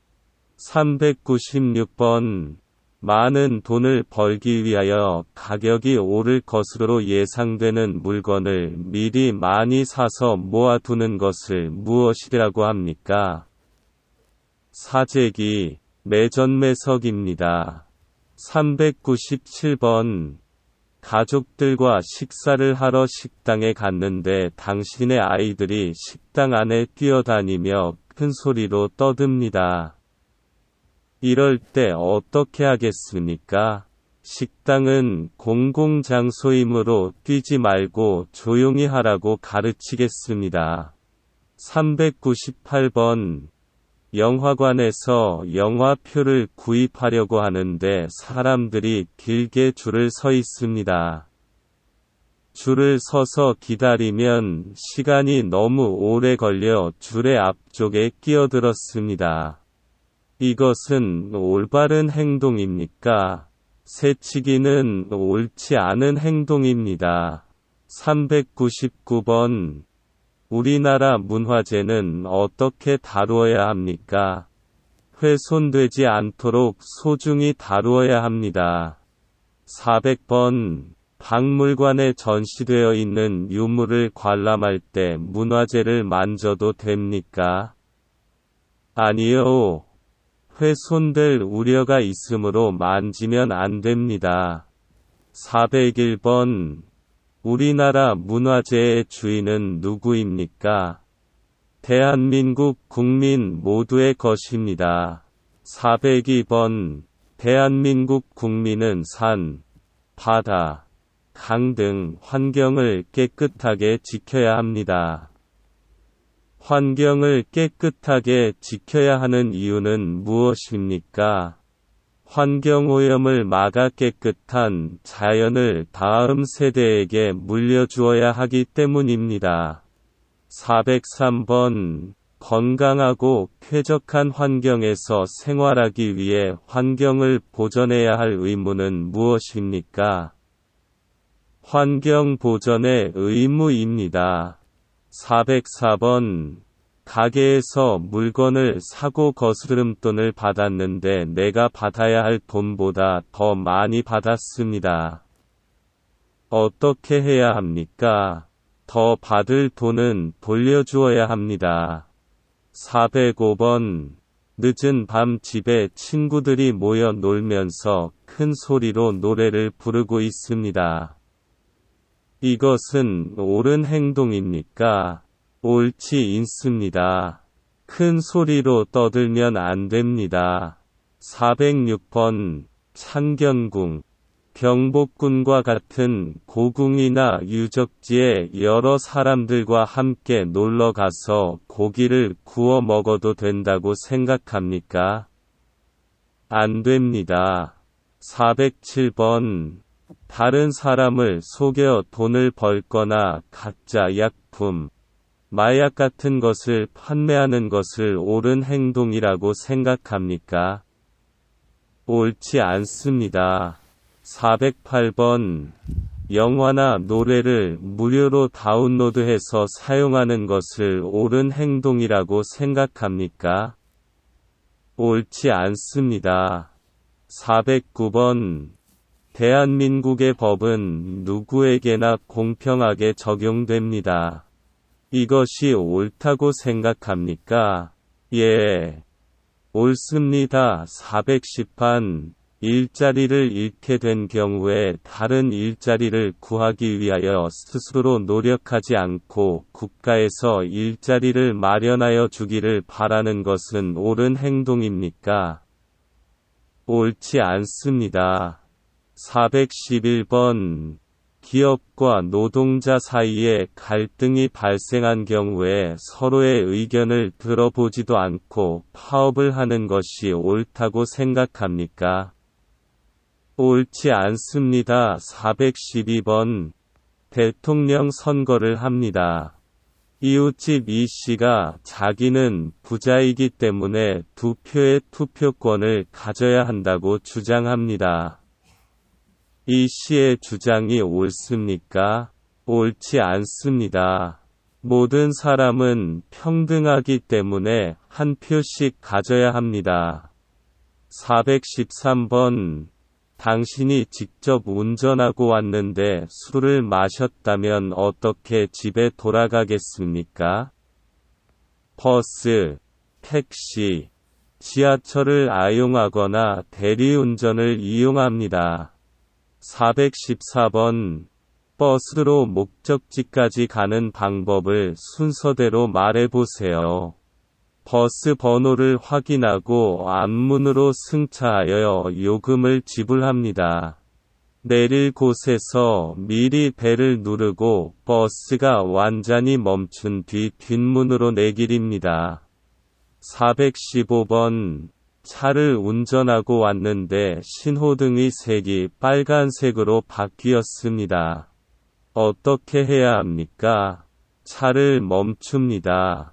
396번. 많은 돈을 벌기 위하여 가격이 오를 것으로 예상되는 물건을 미리 많이 사서 모아두는 것을 무엇이라고 합니까? 사재기, 매전매석입니다. 397번. 가족들과 식사를 하러 식당에 갔는데 당신의 아이들이 식당 안에 뛰어다니며 큰 소리로 떠듭니다. 이럴 때 어떻게 하겠습니까? 식당은 공공장소이므로 뛰지 말고 조용히 하라고 가르치겠습니다. 398번. 영화관에서 영화표를 구입하려고 하는데 사람들이 길게 줄을 서 있습니다. 줄을 서서 기다리면 시간이 너무 오래 걸려 줄의 앞쪽에 끼어들었습니다. 이것은 올바른 행동입니까? 새치기는 옳지 않은 행동입니다. 399번. 우리나라 문화재는 어떻게 다루어야 합니까? 훼손되지 않도록 소중히 다루어야 합니다. 400번. 박물관에 전시되어 있는 유물을 관람할 때 문화재를 만져도 됩니까? 아니요. 훼손될 우려가 있으므로 만지면 안 됩니다. 401번. 우리나라 문화재의 주인은 누구입니까? 대한민국 국민 모두의 것입니다. 402번. 대한민국 국민은 산, 바다, 강 등 환경을 깨끗하게 지켜야 합니다. 환경을 깨끗하게 지켜야 하는 이유는 무엇입니까? 환경오염을 막아 깨끗한 자연을 다음 세대에게 물려주어야 하기 때문입니다. 403번. 건강하고 쾌적한 환경에서 생활하기 위해 환경을 보존해야 할 의무는 무엇입니까? 환경 보전의 의무입니다. 404번. 가게에서 물건을 사고 거스름돈을 받았는데 내가 받아야 할 돈보다 더 많이 받았습니다. 어떻게 해야 합니까? 더 받을 돈은 돌려주어야 합니다. 405번. 늦은 밤 집에 친구들이 모여 놀면서 큰 소리로 노래를 부르고 있습니다. 이것은 옳은 행동입니까? 옳지 않습니다. 큰 소리로 떠들면 안 됩니다. 406번. 창경궁, 경복궁과 같은 고궁이나 유적지에 여러 사람들과 함께 놀러 가서 고기를 구워 먹어도 된다고 생각합니까? 안 됩니다. 407번. 다른 사람을 속여 돈을 벌거나 가짜 약품, 마약 같은 것을 판매하는 것을 옳은 행동이라고 생각합니까? 옳지 않습니다. 408번. 영화나 노래를 무료로 다운로드해서 사용하는 것을 옳은 행동이라고 생각합니까? 옳지 않습니다. 409번. 대한민국의 법은 누구에게나 공평하게 적용됩니다. 이것이 옳다고 생각합니까? 예. 옳습니다. 410번. 일자리를 잃게 된 경우에 다른 일자리를 구하기 위하여 스스로 노력하지 않고 국가에서 일자리를 마련하여 주기를 바라는 것은 옳은 행동입니까? 옳지 않습니다. 411번. 기업과 노동자 사이에 갈등이 발생한 경우에 서로의 의견을 들어보지도 않고 파업을 하는 것이 옳다고 생각합니까? 옳지 않습니다. 412번. 대통령 선거를 합니다. 이웃집 E씨가 자기는 부자이기 때문에 2표의 투표권을 가져야 한다고 주장합니다. E씨의 주장이 옳습니까? 옳지 않습니다. 모든 사람은 평등하기 때문에 한 표씩 가져야 합니다. 413번. 당신이 직접 운전하고 왔는데 술을 마셨다면 어떻게 집에 돌아가겠습니까? 버스, 택시, 지하철을 아용하거나 대리운전을 이용합니다. 414번. 버스로 목적지까지 가는 방법을 순서대로 말해보세요. 버스 번호를 확인하고 앞문으로 승차하여 요금을 지불합니다. 내릴 곳에서 미리 벨을 누르고 버스가 완전히 멈춘 뒤 뒷문으로 내길입니다. 415번. 차를 운전하고 왔는데 신호등의 색이 빨간색으로 바뀌었습니다. 어떻게 해야 합니까? 차를 멈춥니다.